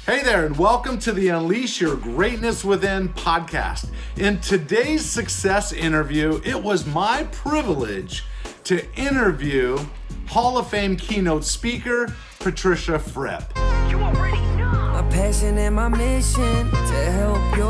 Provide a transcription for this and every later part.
Hey there, and welcome to the Unleash Your Greatness Within podcast. In today's success interview, it was my privilege to interview Hall of Fame keynote speaker, Patricia Fripp. You already know. My passion and my mission to help you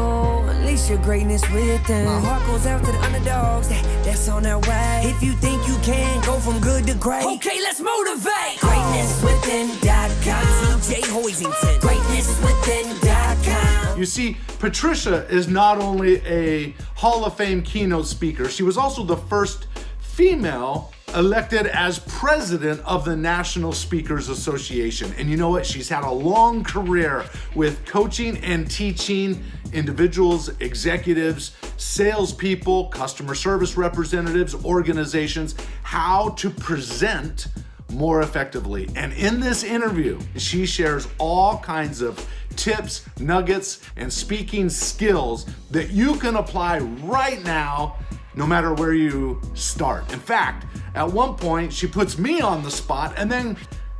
unleash your greatness within. My heart goes out to the underdogs, that's on their way. If you think you can go from good to great, okay, let's motivate. GreatnessWithin.com, DJ Hoisington. GreatnessWithin.com. You see, Patricia is not only a Hall of Fame keynote speaker, she was also the first female elected as president of the National Speakers Association. And you know what? She's had a long career with coaching and teaching individuals, executives, salespeople, customer service representatives, organizations, how to present more effectively. And in this interview, she shares all kinds of tips, nuggets, and speaking skills that you can apply right now, no matter where you start. In fact, at one point, she puts me on the spot and then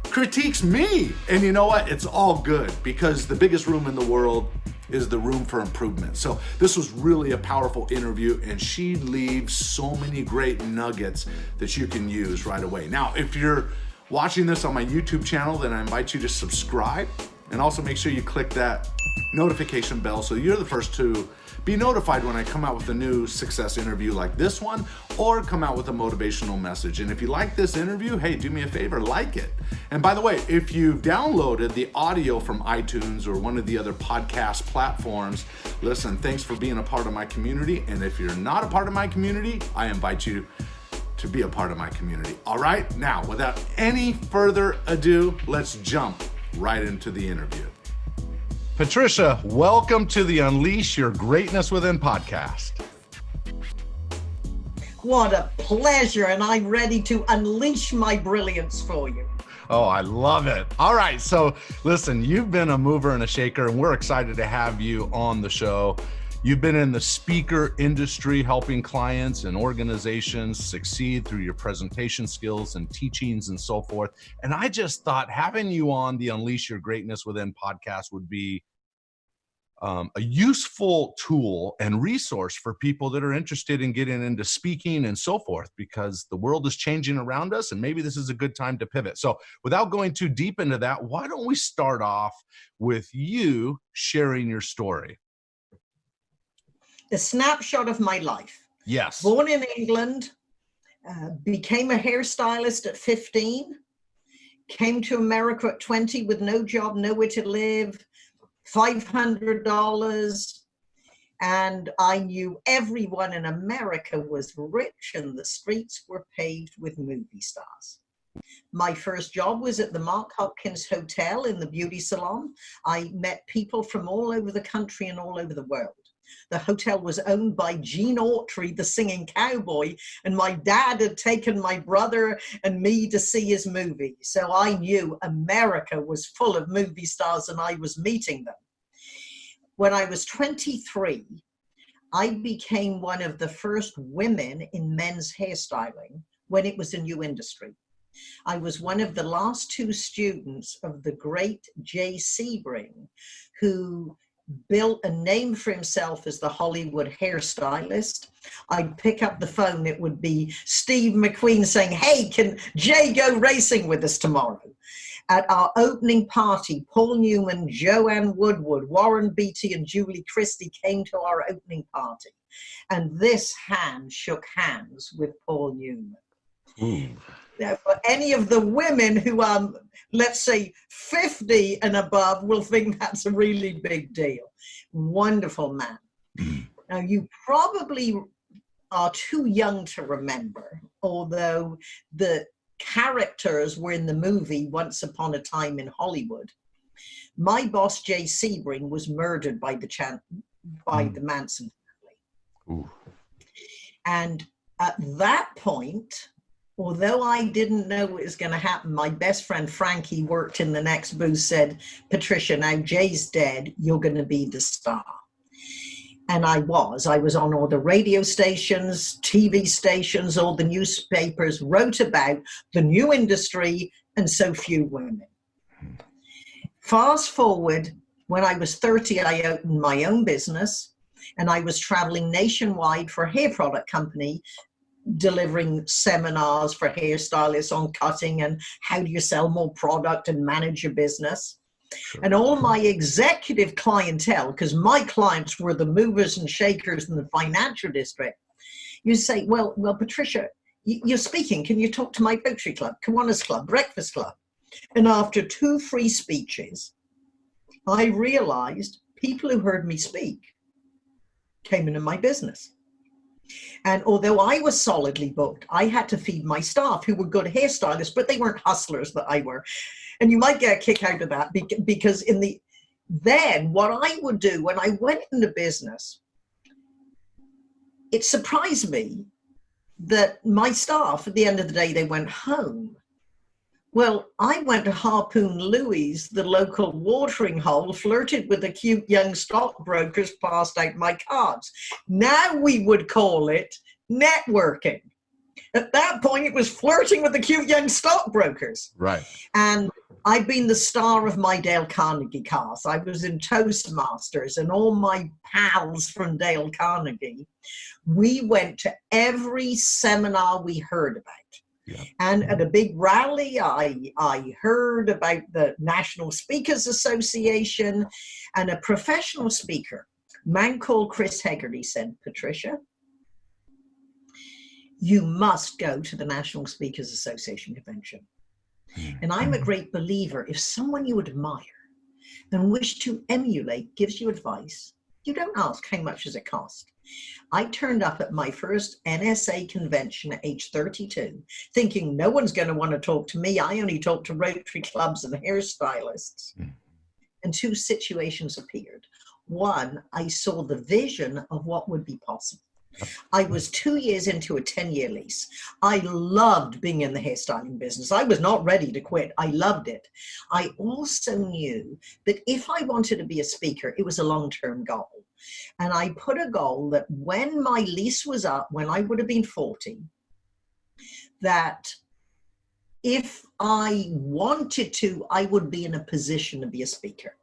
critiques me. And you know what? It's all good, because the biggest room in the world is the room for improvement. So this was really a powerful interview, and she leaves so many great nuggets that you can use right away. Now, if you're watching this on my YouTube channel, then I invite you to subscribe, and also make sure you click that notification bell so you're the first to be notified when I come out with a new success interview like this one, or come out with a motivational message. And if you like this interview, hey, do me a favor, like it. And by the way, if you've downloaded the audio from iTunes or one of the other podcast platforms, listen, thanks for being a part of my community. And if you're not a part of my community, I invite you to be a part of my community. All right, now, without any further ado, let's jump right into the interview. Patricia, welcome to the Unleash Your Greatness Within podcast. What a pleasure, and I'm ready to unleash my brilliance for you. Oh, I love it. All right, so listen, you've been a mover and a shaker, and we're excited to have you on the show. You've been in the speaker industry, helping clients and organizations succeed through your presentation skills and teachings and so forth. And I just thought having you on the Unleash Your Greatness Within podcast would be a useful tool and resource for people that are interested in getting into speaking and so forth, because the world is changing around us, and maybe this is a good time to pivot. So without going too deep into that, why don't we start off with you sharing your story? The snapshot of my life. Yes. Born in England, became a hairstylist at 15, came to America at 20 with no job, nowhere to live, $500, and I knew everyone in America was rich and the streets were paved with movie stars. My first job was at the Mark Hopkins Hotel in the beauty salon. I met people from all over the country and all over the world. The hotel was owned by Gene Autry, the singing cowboy, and my dad had taken my brother and me to see his movie. So I knew America was full of movie stars, and I was meeting them. When I was 23, I became one of the first women in men's hairstyling when it was a new industry. I was one of the last two students of the great Jay Sebring, who built a name for himself as the Hollywood hairstylist. I'd pick up the phone, it would be Steve McQueen saying, "Hey, can Jay go racing with us tomorrow?" At our opening party, Paul Newman, Joanne Woodward, Warren Beatty, and Julie Christie came to our opening party. And this hand shook hands with Paul Newman. Now, for any of the women who are, let's say, 50 and above, will think that's a really big deal. Wonderful man. Now, you probably are too young to remember, although the characters were in the movie Once Upon a Time in Hollywood. My boss, Jay Sebring, was murdered by the Manson family. Ooh. And at that point, although I didn't know what was going to happen, my best friend Frankie worked in the next booth, said, "Patricia, now Jay's dead, you're going to be the star." And I was on all the radio stations, TV stations, all the newspapers wrote about the new industry and so few women. Fast forward When I was 30, I opened my own business, and I was traveling nationwide for a hair product company, delivering seminars for hairstylists on cutting and how do you sell more product and manage your business. Sure. And all my executive clientele, because my clients were the movers and shakers in the financial district, you say, well, Patricia, you're speaking. Can you talk to my Rotary Club, Kiwanis Club, Breakfast Club? And after 2 free speeches, I realized people who heard me speak came into my business. And although I was solidly booked, I had to feed my staff who were good hairstylists, but they weren't hustlers that I were. And you might get a kick out of that because then what I would do when I went into business, it surprised me that my staff, at the end of the day, they went home. Well, I went to Harpoon Louis, the local watering hole, flirted with the cute young stockbrokers, passed out my cards. Now we would call it networking. At that point, it was flirting with the cute young stockbrokers. Right. And I've been the star of my Dale Carnegie class. I was in Toastmasters, and all my pals from Dale Carnegie, we went to every seminar we heard about. Yeah. And at a big rally, I heard about the National Speakers Association, and a professional speaker, a man called Chris Hegarty, said, Patricia, you must go to the National Speakers Association convention. And I'm a great believer, if someone you admire and wish to emulate gives you advice, you don't ask how much does it cost. I turned up at my first NSA convention at age 32, thinking no one's going to want to talk to me. I only talk to Rotary clubs and hairstylists. And 2 situations appeared. One, I saw the vision of what would be possible. I was 2 years into a 10-year lease. I loved being in the hairstyling business. I was not ready to quit. I loved it. I also knew that if I wanted to be a speaker, it was a long-term goal. And I put a goal that when my lease was up, when I would have been 40, that if I wanted to, I would be in a position to be a speaker.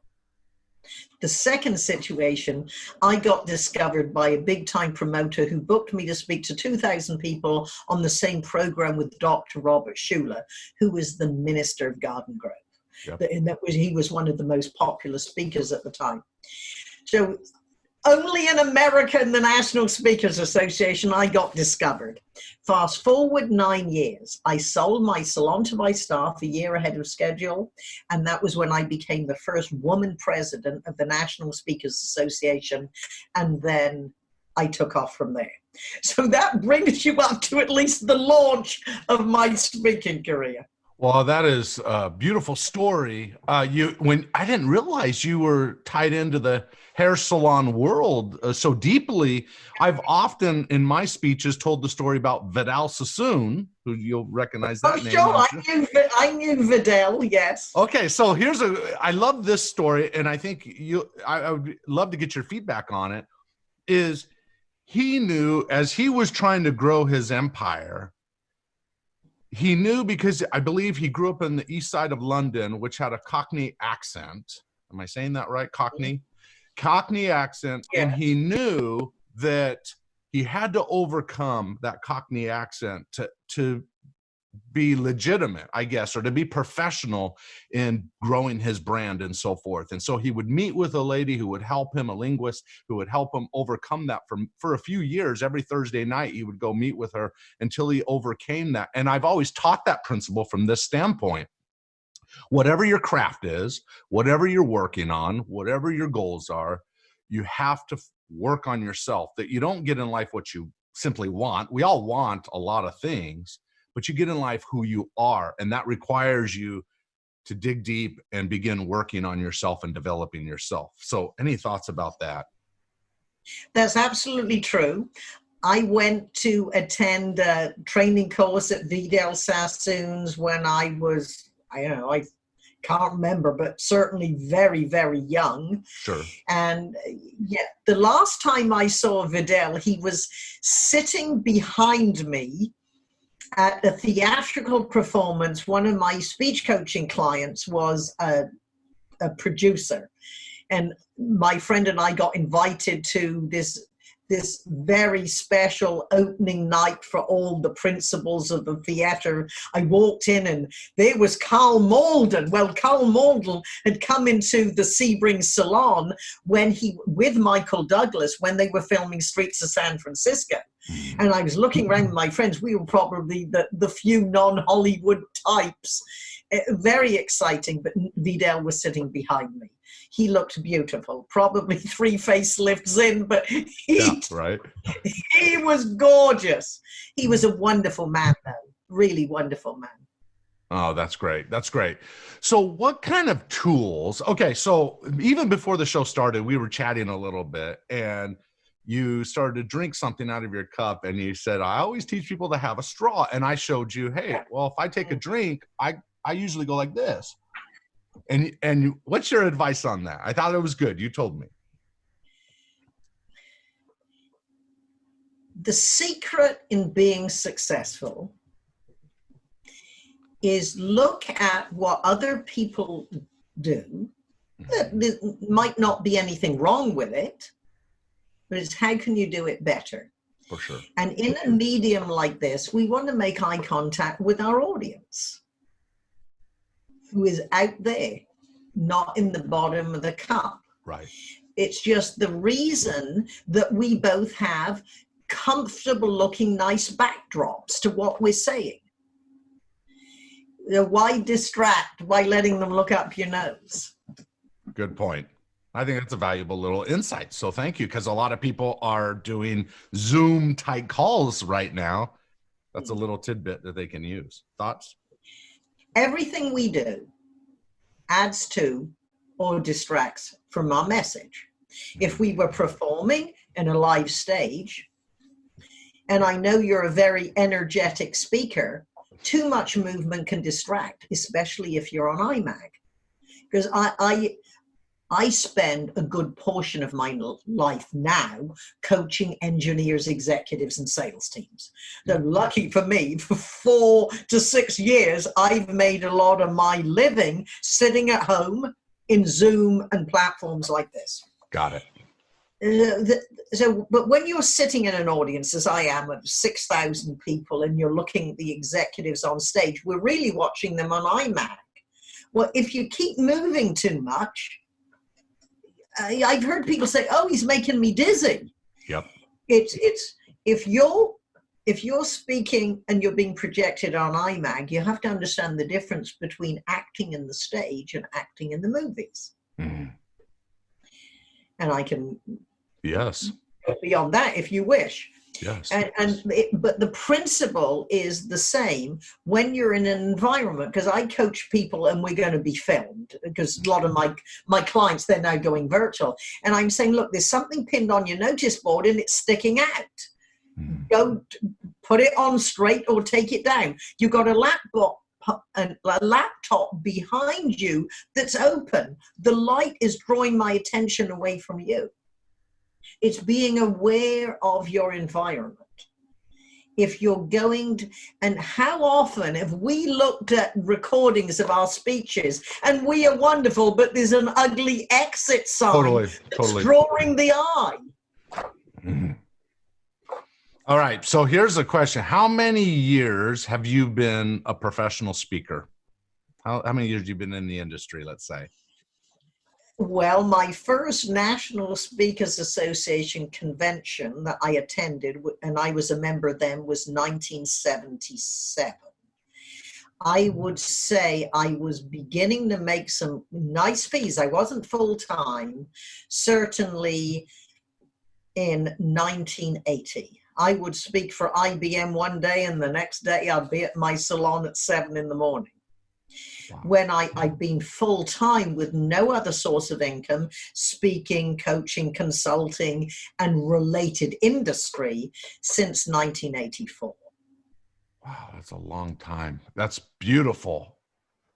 The second situation, I got discovered by a big-time promoter who booked me to speak to 2,000 people on the same program with Dr. Robert Schuller, who was the minister of Garden Grove. Yep. And he was one of the most popular speakers at the time. So only in America, in the National Speakers Association, I got discovered. Fast forward 9 years, I sold my salon to my staff a year ahead of schedule, and that was when I became the first woman president of the National Speakers Association, and then I took off from there. So that brings you up to at least the launch of my speaking career. Well, that is a beautiful story. I didn't realize you were tied into the hair salon world so deeply. I've often in my speeches told the story about Vidal Sassoon, who you'll recognize that name. Sure, I knew Vidal, yes. Okay, so I love this story, and I think I would love to get your feedback on it. Is he knew as he was trying to grow his empire, he knew because I believe he grew up in the east side of London, which had a Cockney accent. Am I saying that right? Cockney accent. Yeah. And he knew that he had to overcome that Cockney accent to be legitimate, I guess, or to be professional in growing his brand and so forth. And so he would meet with a lady who would help him, a linguist who would help him overcome that. For a few years, every Thursday night, he would go meet with her until he overcame that. And I've always taught that principle from this standpoint. Whatever your craft is, whatever you're working on, whatever your goals are, you have to work on yourself. That you don't get in life what you simply want. We all want a lot of things, but you get in life who you are, and that requires you to dig deep and begin working on yourself and developing yourself. So any thoughts about that? That's absolutely true. I went to attend a training course at Vidal Sassoon's when I was, I can't remember, but certainly very, very young. Sure. And yeah, the last time I saw Vidal, he was sitting behind me at a theatrical performance. One of my speech coaching clients was a producer. And my friend and I got invited to this very special opening night for all the principals of the theater. I walked in and there was Carl Malden. Well, Carl Malden had come into the Sebring Salon with Michael Douglas when they were filming Streets of San Francisco. And I was looking around with my friends. We were probably the few non-Hollywood types. Very exciting, but Vidal was sitting behind me. He looked beautiful, probably 3 facelifts in, but he was gorgeous. He was a wonderful man, though. Really wonderful man. Oh, that's great. That's great. So what kind of tools? Okay, so even before the show started, we were chatting a little bit, and you started to drink something out of your cup, and you said, I always teach people to have a straw. And I showed you, hey, well, if I take a drink, I usually go like this. And what's your advice on that? I thought it was good. You told me. The secret in being successful is look at what other people do. There might not be anything wrong with it, but it's how can you do it better? For sure. And in a medium like this, we want to make eye contact with our audience, who is out there, not in the bottom of the cup. Right. It's just the reason that we both have comfortable looking nice backdrops to what we're saying. Why distract by letting them look up your nose? Good point. I think that's a valuable little insight. So thank you, because a lot of people are doing Zoom type calls right now. That's a little tidbit that they can use. Thoughts? Everything we do adds to or distracts from our message. If we were performing in a live stage, and I know you're a very energetic speaker, too much movement can distract, especially if you're on iMac. Because I spend a good portion of my life now coaching engineers, executives, and sales teams. So lucky for me, for 4 to 6 years, I've made a lot of my living sitting at home in Zoom and platforms like this. Got it. But when you're sitting in an audience, as I am, of 6,000 people, and you're looking at the executives on stage, we're really watching them on iMac. Well, if you keep moving too much, I've heard people say, "Oh, he's making me dizzy." Yep. It's if you're speaking and you're being projected on iMac, you have to understand the difference between acting in the stage and acting in the movies. Mm-hmm. And I can go beyond that if you wish. Yes. But the principle is the same when you're in an environment, because I coach people and we're going to be filmed, because a lot of my clients, they're now going virtual. And I'm saying, look, there's something pinned on your notice board and it's sticking out. Go put it on straight or take it down. You've got a laptop behind you that's open. The light is drawing my attention away from you. It's being aware of your environment. If you're going to, and how often have we looked at recordings of our speeches and we are wonderful, but there's an ugly exit sign that's drawing the eye. Mm-hmm. All right. So here's a question. How many years have you been a professional speaker? How many years have you been in the industry, let's say? Well, my first National Speakers Association convention that I attended, and I was a member then, was 1977. I would say I was beginning to make some nice fees. I wasn't full-time, certainly in 1980. I would speak for IBM one day, and the next day I'd be at my salon at 7 in the morning. Wow. When I've been full-time with no other source of income, speaking, coaching, consulting, and related industry since 1984. Wow, that's a long time. That's beautiful.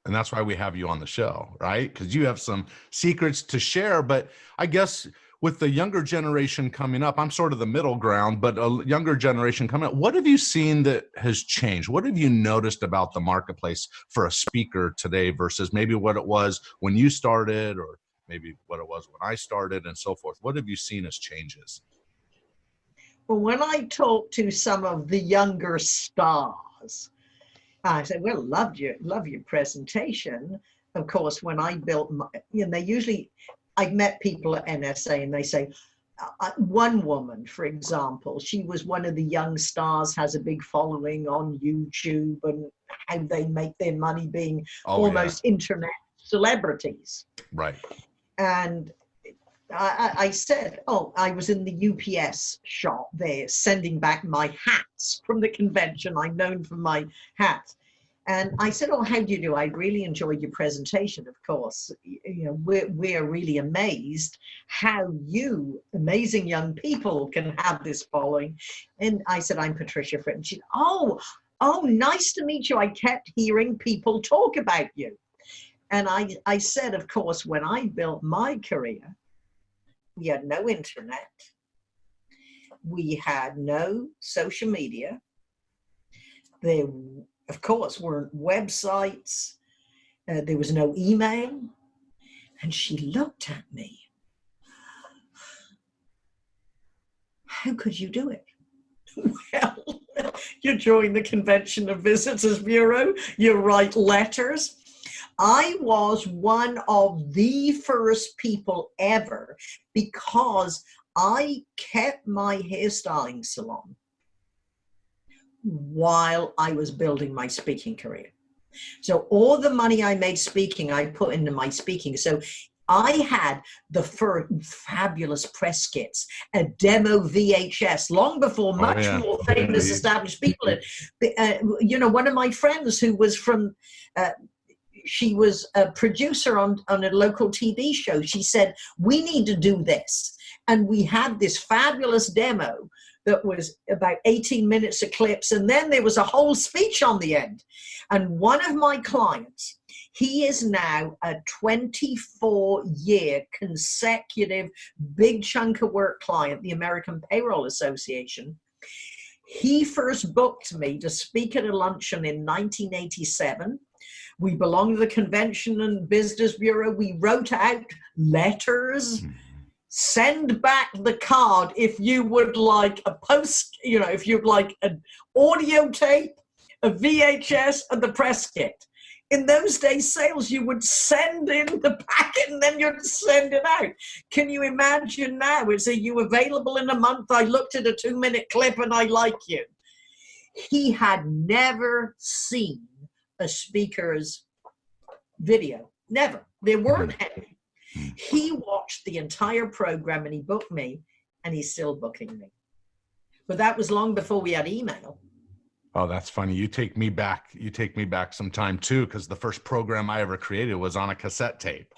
And that's why we have you on the show, right? Because you have some secrets to share. But I guess with the younger generation coming up, I'm sort of the middle ground, but a younger generation coming up, what have you seen that has changed? What have you noticed about the marketplace for a speaker today versus maybe what it was when you started, or maybe what it was when I started and so forth? What have you seen as changes? Well, when I talk to some of the younger stars, I say, well, love your presentation. Of course, when I built my, I've met people at NSA and they say, one woman, for example, she was one of the young stars, has a big following on YouTube, and how they make their money being almost internet celebrities. Right. And I said, I was in the UPS shop there sending back my hats from the convention. I'm known for my hats. And I said, how do you do? I really enjoyed your presentation, of course. We're really amazed how you, amazing young people, can have this following. And I said, I'm Patricia Fripp. And she said, oh, nice to meet you. I kept hearing people talk about you. And I said, of course, when I built my career, we had no internet. We had no social media. There, of course, weren't websites. There was no email. And she looked at me. How could you do it? Well, you join the Convention of Visitors Bureau, you write letters. I was one of the first people ever, because I kept my hairstyling salon while I was building my speaking career. So all the money I made speaking, I put into my speaking. So I had the fabulous press kits, a demo VHS, long before much more famous established people. One of my friends who was from, she was a producer on a local TV show. She said, we need to do this. And we had this fabulous demo that was about 18 minutes of clips. And then there was a whole speech on the end. And one of my clients, he is now a 24-year consecutive big chunk of work client, the American Payroll Association. He first booked me to speak at a luncheon in 1987. We belonged to the Convention and Visitors Bureau. We wrote out letters. Send back the card if you would like a post, if you'd like an audio tape, a VHS, and the press kit. In those days, sales, you would send in the packet and then you'd send it out. Can you imagine now? Is are you available in a month? I looked at a 2-minute clip and I like you. He had never seen a speaker's video. Never. There weren't any. He watched the entire program and he booked me, and he's still booking me. But that was long before we had email. Oh, that's funny. You take me back some time too, because the first program I ever created was on a cassette tape.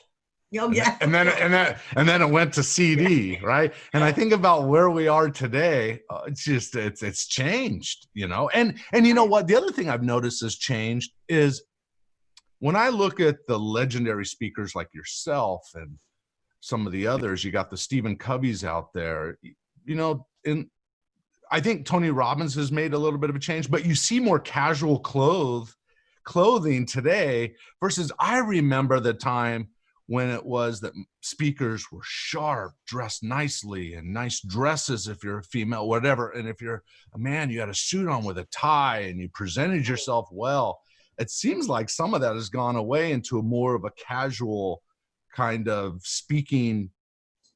Oh yeah. And then it went to CD, right? And I think about where we are today. It's changed, And you know what? The other thing I've noticed has changed is when I look at the legendary speakers like yourself and some of the others, you got the Stephen Coveys out there, and I think Tony Robbins has made a little bit of a change, but you see more casual clothing today versus I remember the time when it was that speakers were sharp, dressed nicely, and nice dresses if you're a female, whatever. And if you're a man, you had a suit on with a tie and you presented yourself well. It seems like some of that has gone away into a more of a casual kind of speaking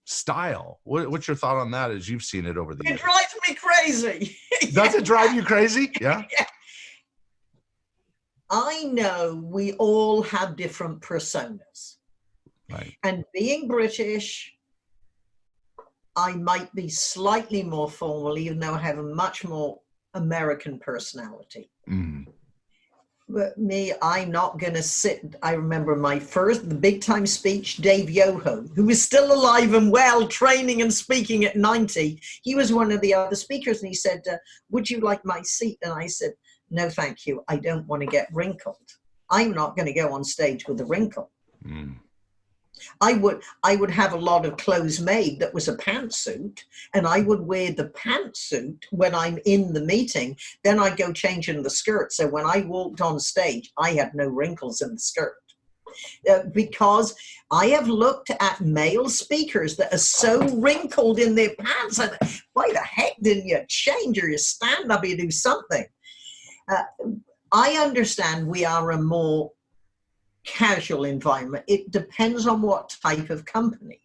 style. What's your thought on that as you've seen it over the years? It drives me crazy. Does it drive you crazy? Yeah. I know we all have different personas. Right. And being British, I might be slightly more formal, even though I have a much more American personality. Mm. But me, I'm not going to sit. I remember the big time speech, Dave Yoho, who is still alive and well, training and speaking at 90. He was one of the other speakers, and he said, would you like my seat? And I said, no, thank you. I don't want to get wrinkled. I'm not going to go on stage with a wrinkle. Mm. I would have a lot of clothes made that was a pantsuit, and I would wear the pantsuit when I'm in the meeting. Then I'd go change in the skirt. So when I walked on stage, I had no wrinkles in the skirt. Because I have looked at male speakers that are so wrinkled in their pants. And why the heck didn't you change, or you stand up, you do something? I understand we are a more casual environment. It depends on what type of company.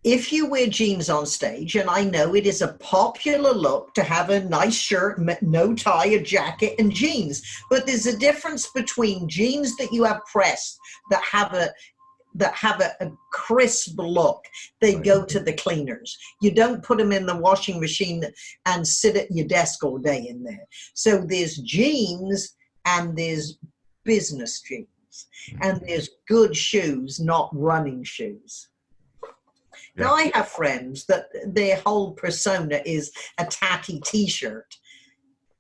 If you wear jeans on stage, and I know it is a popular look to have a nice shirt, no tie, a jacket, and jeans, but there's a difference between jeans that you have pressed that have a crisp look. They go to the cleaners. You don't put them in the washing machine and sit at your desk all day in there. So there's jeans and there's business jeans, and there's good shoes, not running shoes. Yeah. Now, I have friends that their whole persona is a tacky t-shirt.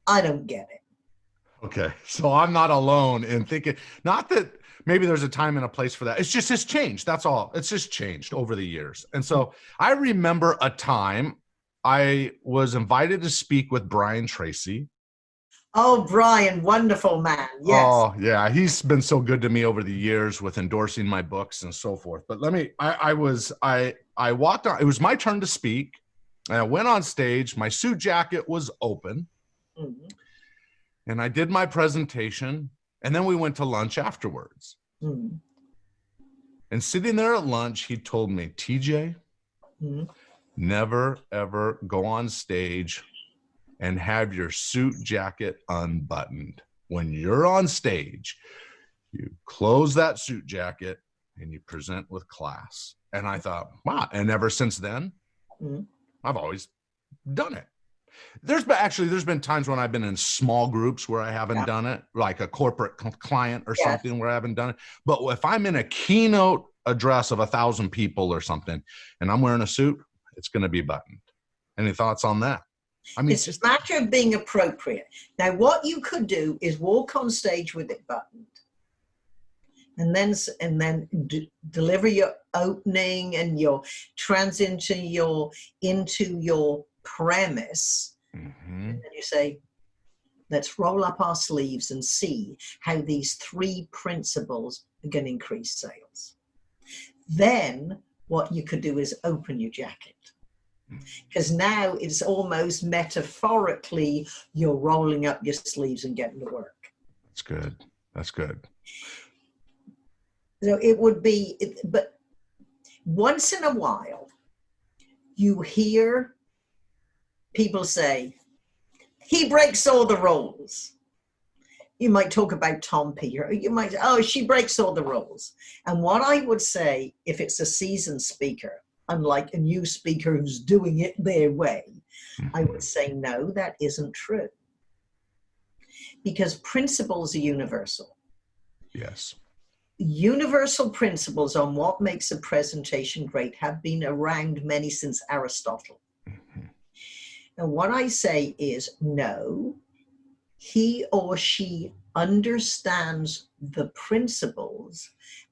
I don't get it. Okay. So I'm not alone in thinking, not that maybe there's a time and a place for that. It's changed. That's all. It's just changed over the years. And so I remember a time I was invited to speak with Brian Tracy. Oh, Brian, wonderful man. Yes. Oh, yeah. He's been so good to me over the years with endorsing my books and so forth. But I walked on, it was my turn to speak. And I went on stage. My suit jacket was open. Mm-hmm. And I did my presentation. And then we went to lunch afterwards. Mm-hmm. And sitting there at lunch, he told me, TJ, mm-hmm. never, ever go on stage and have your suit jacket unbuttoned. When you're on stage, you close that suit jacket and you present with class. And I thought, wow. And ever since then, mm-hmm. I've always done it. There's been times when I've been in small groups where I haven't done it, like a corporate client or something where I haven't done it. But if I'm in a keynote address of 1,000 people or something, and I'm wearing a suit, it's going to be buttoned. Any thoughts on that? I mean, it's a matter of being appropriate. Now, what you could do is walk on stage with it buttoned, and then deliver your opening and your into your premise. Mm-hmm. And then you say, let's roll up our sleeves and see how these 3 principles are going to increase sales. Then what you could do is open your jacket. Because now it's almost metaphorically you're rolling up your sleeves and getting to work. That's good. That's good. So it would be, but once in a while, you hear people say, he breaks all the rules. You might talk about Tom Peter. You might say, oh, she breaks all the rules. And what I would say, if it's a seasoned speaker, unlike a new speaker who's doing it their way, I would say, no, that isn't true. Because principles are universal. Yes. Universal principles on what makes a presentation great have been around many since Aristotle. Mm-hmm. And what I say is, no, he or she understands the principles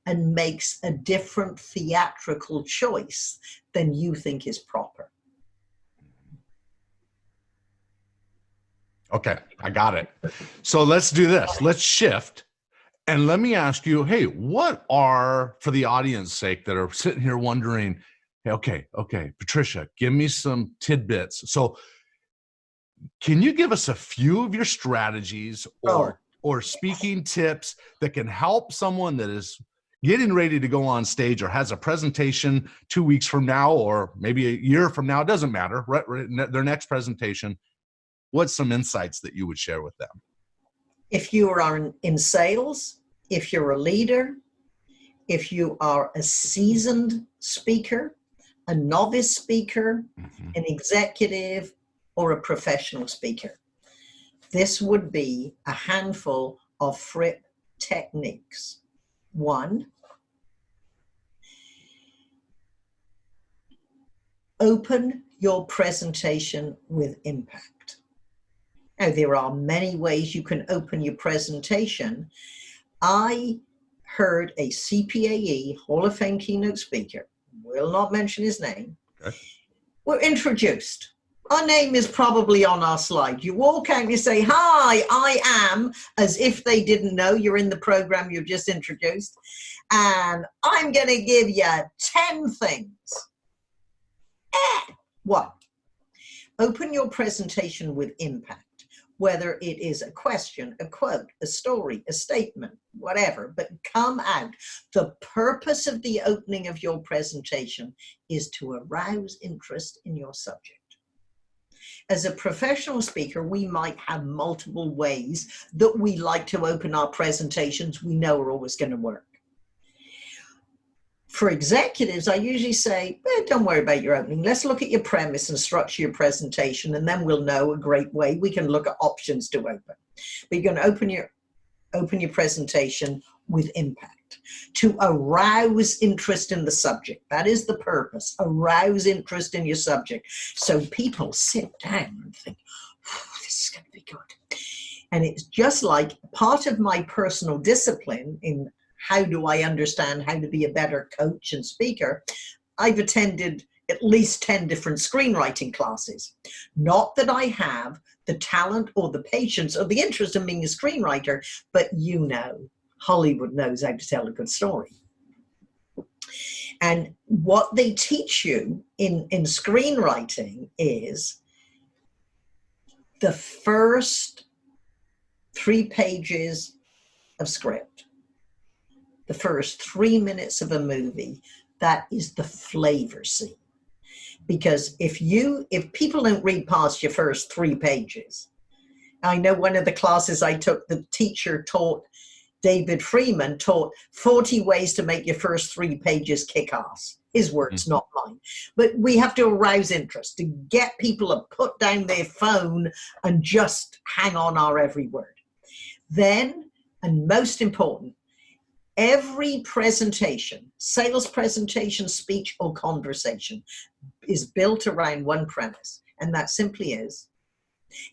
and makes a different theatrical choice than you think is proper. Okay, I got it. So let's do this. Let's shift. And let me ask you, hey, what are, for the audience sake that are sitting here wondering, hey, okay, Patricia, give me some tidbits. So can you give us a few of your strategies or speaking tips that can help someone that is getting ready to go on stage or has a presentation 2 weeks from now, or maybe a year from now, it doesn't matter, right, their next presentation? What's some insights that you would share with them? If you are in sales, if you're a leader, if you are a seasoned speaker, a novice speaker, an executive, or a professional speaker, this would be a handful of Fripp techniques. 1, open your presentation with impact. Now, there are many ways you can open your presentation. I heard a CPAE Hall of Fame keynote speaker, will not mention his name, were introduced. Our name is probably on our slide. You walk out and you say, hi, I am, as if they didn't know you're in the program you've just introduced. And I'm going to give you 10 things. 1, open your presentation with impact. Whether it is a question, a quote, a story, a statement, whatever, but come out. The purpose of the opening of your presentation is to arouse interest in your subject. As a professional speaker, we might have multiple ways that we like to open our presentations we know are always going to work. For executives, I usually say, don't worry about your opening. Let's look at your premise and structure your presentation, and then we'll know a great way. We can look at options to open. But you're going to open your presentation with impact, to arouse interest in the subject. That is the purpose. Arouse interest in your subject. So people sit down and think, this is going to be good. And it's just like part of my personal discipline in how do I understand how to be a better coach and speaker? I've attended at least 10 different screenwriting classes. Not that I have the talent or the patience or the interest in being a screenwriter, but Hollywood knows how to tell a good story. And what they teach you in screenwriting is the first 3 pages of script. The first 3 minutes of a movie, that is the flavor scene. Because if people don't read past your first 3 pages, I know one of the classes I took, the teacher David Freeman taught 40 ways to make your first 3 pages kick ass. His words, not mine. But we have to arouse interest, to get people to put down their phone and just hang on our every word. Then, and most important, every presentation, sales presentation, speech, or conversation is built around one premise, and that simply is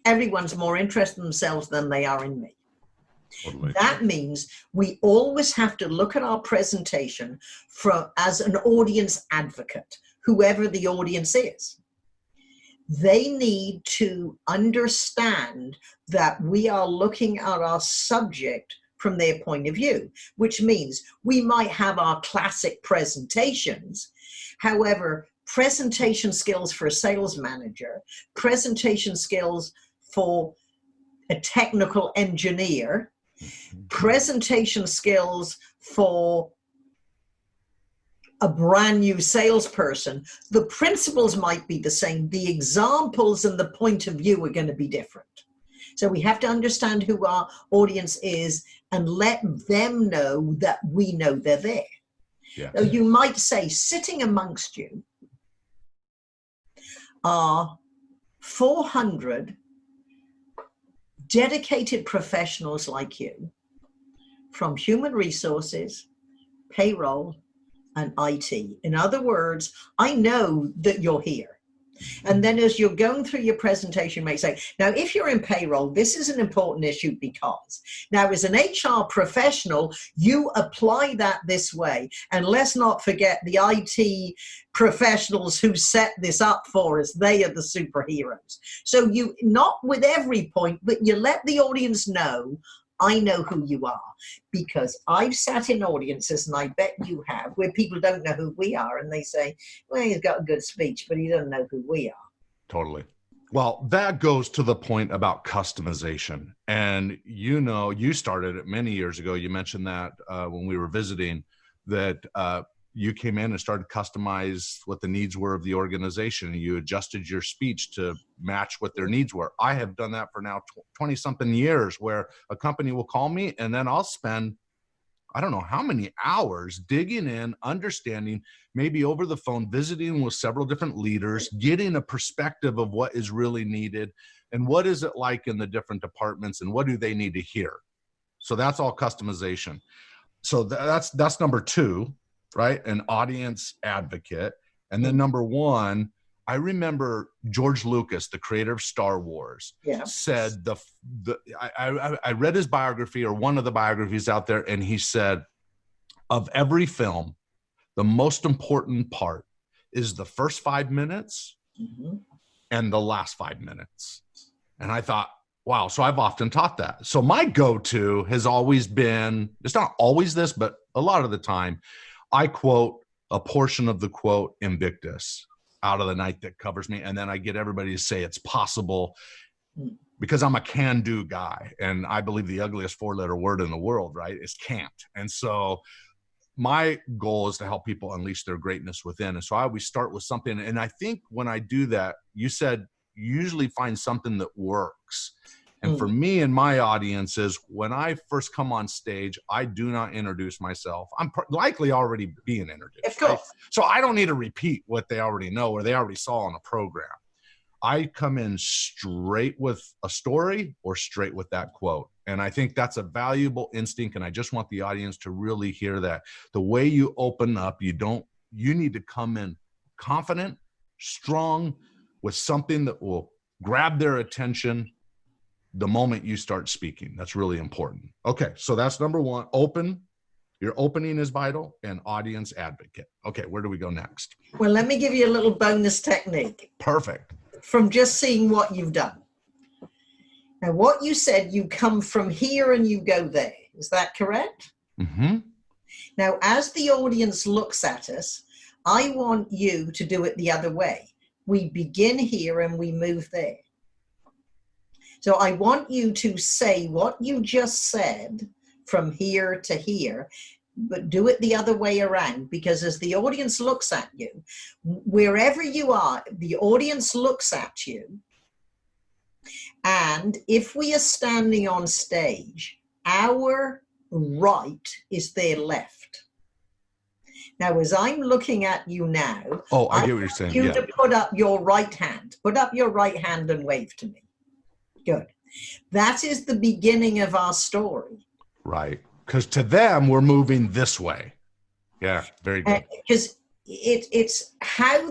everyone's more interested in themselves than they are in me. Totally. That means we always have to look at our presentation as an audience advocate, whoever the audience is. They need to understand that we are looking at our subject from their point of view, which means we might have our classic presentations. However, presentation skills for a sales manager, presentation skills for a technical engineer, presentation skills for a brand new salesperson, the principles might be the same. The examples and the point of view are going to be different. So we have to understand who our audience is and let them know that we know they're there. Yeah. So you might say, sitting amongst you are 400 dedicated professionals like you from human resources, payroll, and IT. In other words, I know that you're here. And then as you're going through your presentation, you may say, now, if you're in payroll, this is an important issue because now as an HR professional, you apply that this way. And let's not forget the IT professionals who set this up for us. They are the superheroes. So you, not with every point, but you let the audience know, I know who you are, because I've sat in audiences, and I bet you have, where people don't know who we are, and they say, well, he's got a good speech, but he doesn't know who we are. Totally. Well, that goes to the point about customization. And you started it many years ago. You mentioned that when we were visiting, that you came in and started to customize what the needs were of the organization, and you adjusted your speech to match what their needs were. I have done that for now 20 something years, where a company will call me and then I'll spend, I don't know how many hours digging in, understanding, maybe over the phone, visiting with several different leaders, getting a perspective of what is really needed and what is it like in the different departments and what do they need to hear. So that's all customization. So that's number 2. Right? An audience advocate. And then number 1, I remember George Lucas, the creator of Star Wars, said I read his biography, or one of the biographies out there, and he said, of every film, the most important part is the first 5 minutes and the last 5 minutes. And I thought, wow, so I've often taught that. So my go-to has always been, it's not always this, but a lot of the time, I quote a portion of the quote Invictus, out of the night that covers me. And then I get everybody to say it's possible, because I'm a can-do guy. And I believe the ugliest 4-letter word in the world, right, is can't. And so my goal is to help people unleash their greatness within. And so I always start with something. And I think when I do that, you said you usually find something that works. And for me and my audiences, when I first come on stage, I do not introduce myself. I'm likely already being introduced. Of course. Right? So I don't need to repeat what they already know or they already saw on a program. I come in straight with a story or straight with that quote. And I think that's a valuable instinct. And I just want the audience to really hear that. The way you open up, you need to come in confident, strong, with something that will grab their attention the moment you start speaking. That's really important. Okay, so that's number one. Open. Your opening is vital, and audience advocate. Okay, where do we go next? Well, let me give you a little bonus technique. Perfect. From just seeing what you've done. Now, what you said, you come from here and you go there. Is that correct? Mm-hmm. Now, as the audience looks at us, I want you to do it the other way. We begin here and we move there. So I want you to say what you just said from here to here, but do it the other way around, because as the audience looks at you, wherever you are, the audience looks at you. And if we are standing on stage, our right is their left. Now, as I'm looking at you now, I get what you're saying. You to put up your right hand. Put up your right hand and wave to me. Good. That is the beginning of our story. Right. Because to them, we're moving this way. Yeah, very good. Because it's how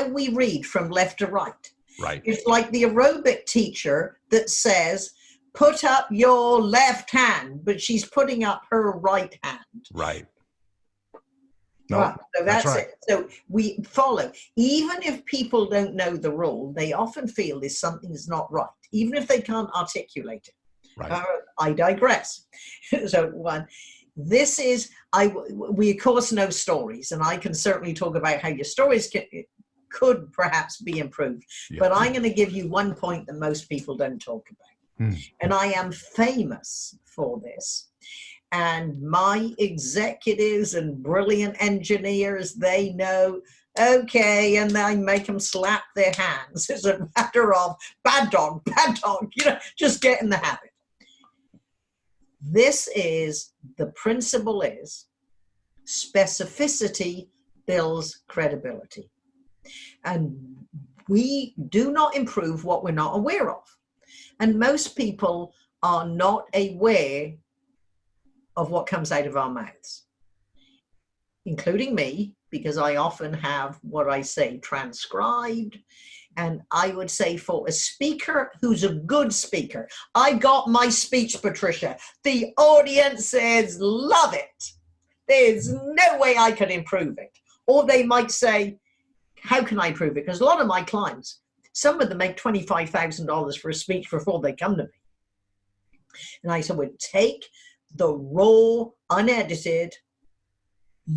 we read from left to right. Right. It's like the aerobic teacher that says, put up your left hand, but she's putting up her right hand. Right. No, Right. So that's right. it. So we follow. Even if people don't know the rule, they often feel there's something is not right, even if they can't articulate it. Right. I digress. So this is, we of course know stories, and I can certainly talk about how your stories could perhaps be improved. Yeah. But I'm going to give you one point that most people don't talk about. And I am famous for this. And my executives and brilliant engineers, they know, okay, and I make them slap their hands. It's a matter of bad dog, just get in the habit. This is, the principle is, specificity builds credibility. And we do not improve what we're not aware of. And most people are not aware of what comes out of our mouths, including me, because I often have what I say transcribed. And I would say for a speaker who's a good speaker, I got my speech, Patricia. The audiences love it. There's no way I can improve it. Or they might say, how can I improve it? Because a lot of my clients, some of them make $25,000 for a speech before they come to me. And I said, well, take the raw, unedited,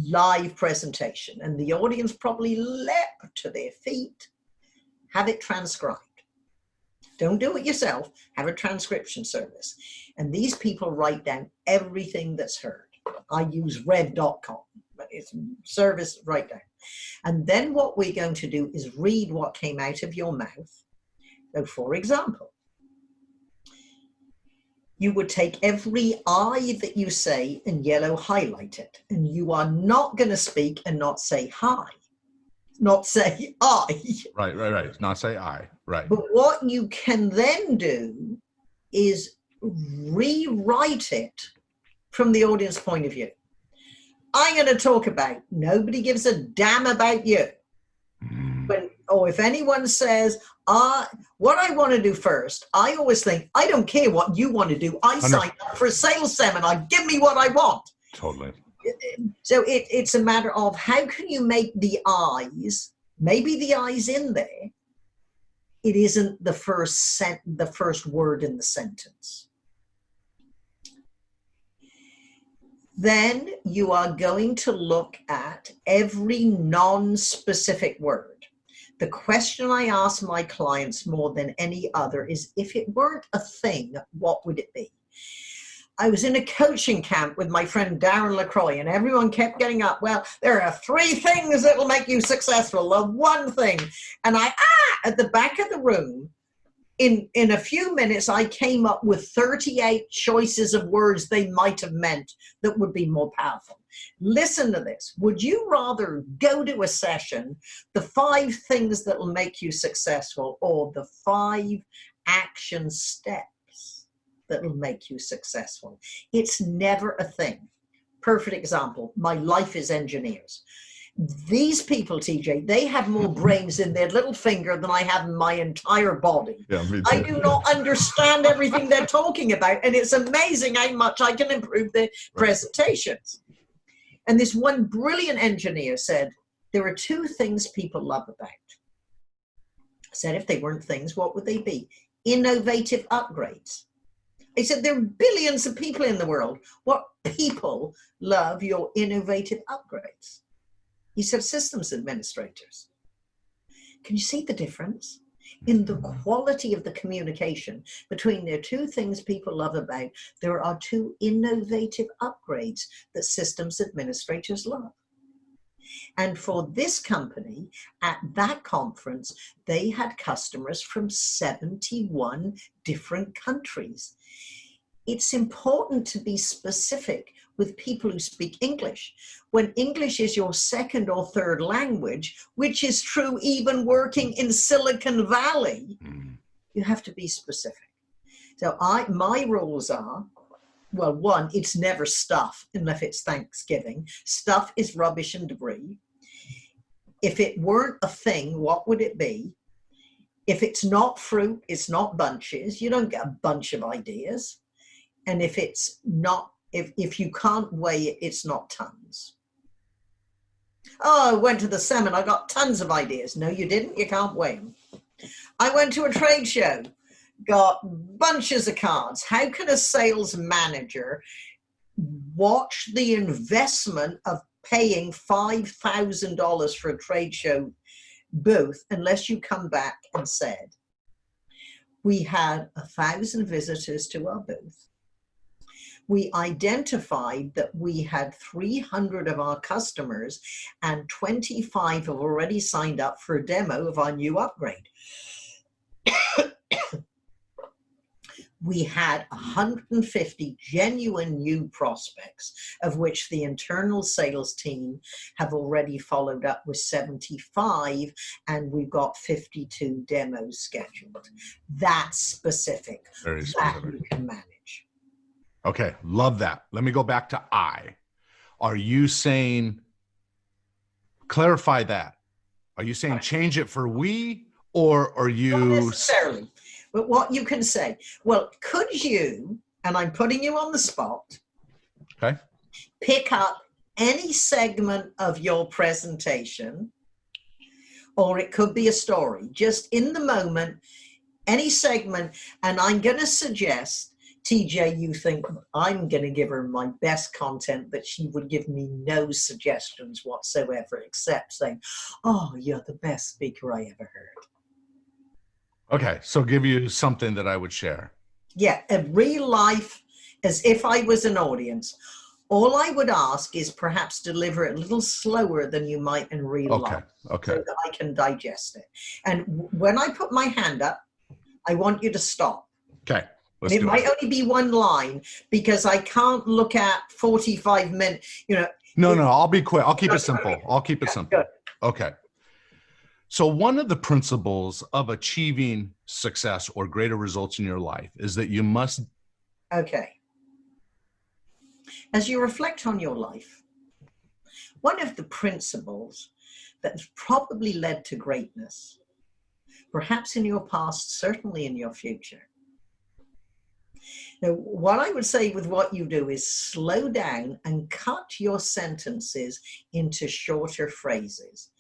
live presentation. And the audience probably leapt to their feet. Have it transcribed. Don't do it yourself. Have a transcription service. And these people write down everything that's heard. I use rev.com, but it's service write down. And then what we're going to do is read what came out of your mouth. So for example, you would take every I that you say and yellow highlight it. And you are not going to speak and not say hi, not say I. Right. Not say I. Right. But what you can then do is rewrite it from the audience point of view. I'm going to talk about, nobody gives a damn about you. Or if anyone says, what I want to do first, I always think, I don't care what you want to do. I signed up for a sales seminar. Give me what I want. Totally. So it's a matter of how can you make the eyes, maybe the eyes in there, it isn't the first word in the sentence. Then you are going to look at every non-specific word. The question I ask my clients more than any other is, if it weren't a thing, what would it be? I was in a coaching camp with my friend Darren LaCroix, and everyone kept getting up. Well, there are 3 things that will make you successful. The one thing. And at the back of the room, in a few minutes, I came up with 38 choices of words they might have meant that would be more powerful. Listen to this. Would you rather go to a session, the 5 things that will make you successful, or the 5 action steps that will make you successful? It's never a thing. Perfect example. My life is engineers. These people, TJ, they have more brains in their little finger than I have in my entire body. Yeah, me too. I do not understand everything they're talking about, and it's amazing how much I can improve the presentations. And this one brilliant engineer said, there are 2 things people love about. I said, if they weren't things, what would they be? Innovative upgrades. I said, there are billions of people in the world. What people love your innovative upgrades? He said, systems administrators. Can you see the difference in the quality of the communication between the 2 things people love about? There are 2 innovative upgrades that systems administrators love. And for this company, at that conference, they had customers from 71 different countries. It's important to be specific with people who speak English. When English is your 2nd or 3rd language, which is true even working in Silicon Valley, you have to be specific. So my rules are, well, 1, it's never stuff unless it's Thanksgiving. Stuff is rubbish and debris. If it weren't a thing, what would it be? If it's not fruit, it's not bunches. You don't get a bunch of ideas. And if it's not, if you can't weigh it, it's not tons. Oh, I went to the seminar, I got tons of ideas. No, you didn't, you can't weigh them. I went to a trade show, got bunches of cards. How can a sales manager watch the investment of paying $5,000 for a trade show booth unless you come back and said, we had 1,000 visitors to our booth. We identified that we had 300 of our customers and 25 have already signed up for a demo of our new upgrade. We had 150 genuine new prospects, of which the internal sales team have already followed up with 75, and we've got 52 demos scheduled. That's specific. Very specific. That you can manage. Okay, love that. Let me go back to I. Are you saying, clarify that? Are you saying change it for we, or are you? Not necessarily. But what you can say, well, could you, and I'm putting you on the spot, okay, pick up any segment of your presentation, or it could be a story, just in the moment, any segment, and I'm going to suggest, TJ, you think I'm going to give her my best content, but she would give me no suggestions whatsoever, except saying, oh, you're the best speaker I ever heard. Okay, so give you something that I would share. Yeah, a real life, as if I was an audience. All I would ask is perhaps deliver it a little slower than you might in real life. Okay. So that I can digest it. And when I put my hand up, I want you to stop. Okay. It might only be 1 line because I can't look at 45 minutes, you know. No, I'll be quick. I'll keep it simple. I'll keep it simple. Good. Okay. So one of the principles of achieving success or greater results in your life is that you must. Okay. As you reflect on your life, one of the principles that has probably led to greatness, perhaps in your past, certainly in your future. Now, what I would say with what you do is slow down and cut your sentences into shorter phrases.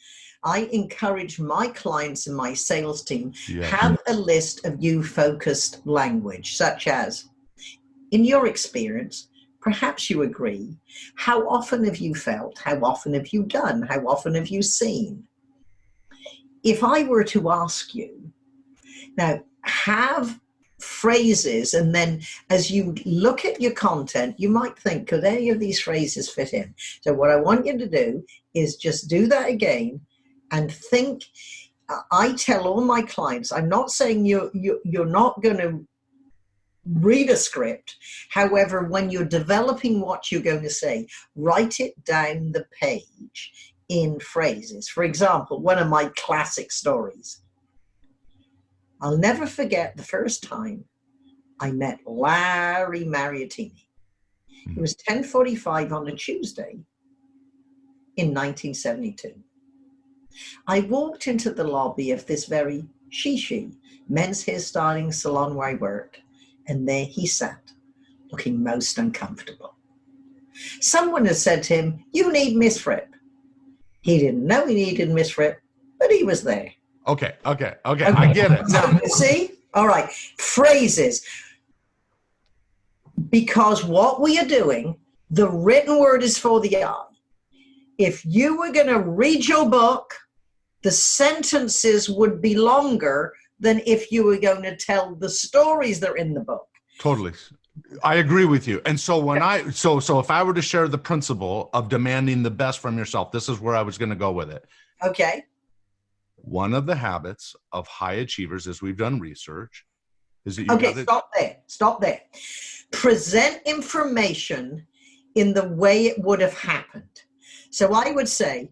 I encourage my clients and my sales team Yeah. have a list of you-focused language, such as, in your experience, perhaps you agree, how often have you felt, how often have you done, how often have you seen? If I were to ask you, now have phrases, and then as you look at your content, you might think, could any of these phrases fit in? So what I want you to do is just do that again and think. I tell all my clients, I'm not saying you're not going to read a script. However, when you're developing what you're going to say, write it down the page in phrases. For example, one of my classic stories. I'll never forget the first time I met Larry Mariottini. It was 10:45 on a Tuesday in 1972. I walked into the lobby of this very she men's hairstyling salon where I worked, and there he sat, looking most uncomfortable. Someone had said to him, "You need Miss Fripp." He didn't know he needed Miss Fripp, but he was there. Okay. I get it. Now, see? All right. Phrases. Because what we are doing, the written word is for the eye. If you were going to read your book, the sentences would be longer than if you were going to tell the stories that are in the book. Totally. I agree with you. And so when so if I were to share the principle of demanding the best from yourself, this is where I was going to go with it. Okay. One of the habits of high achievers, as we've done research, is that Stop there. Present information in the way it would have happened. So I would say,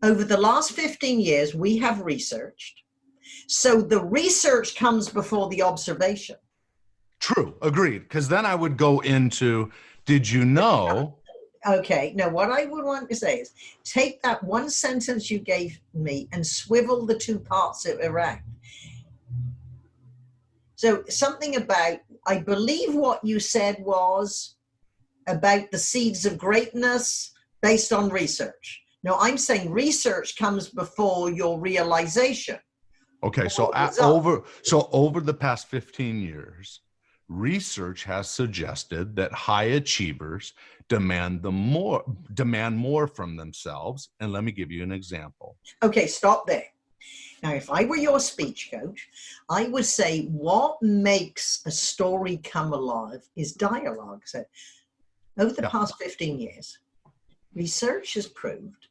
over the last 15 years, we have researched. So the research comes before the observation. True. Agreed. Because then I would go into, did you know? Okay. Now, what I would want to say is, take that one sentence you gave me and swivel the two parts of it around. So something about, I believe what you said was about the seeds of greatness based on research. No, I'm saying research comes before your realization. Okay, so over the past 15 years, research has suggested that high achievers demand more from themselves. And let me give you an example. Okay, stop there. Now, if I were your speech coach, I would say what makes a story come alive is dialogue. So over the past 15 years, research has proved,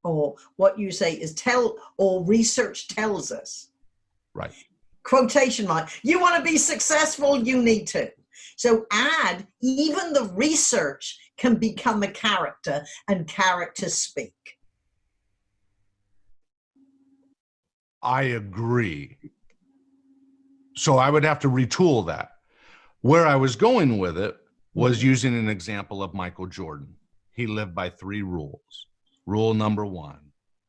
or what you say is research tells us. Right. Quotation mark. You want to be successful, you need to. So even the research can become a character, and characters speak. I agree. So I would have to retool that. Where I was going with it was using an example of Michael Jordan. He lived by 3 rules. Rule number 1.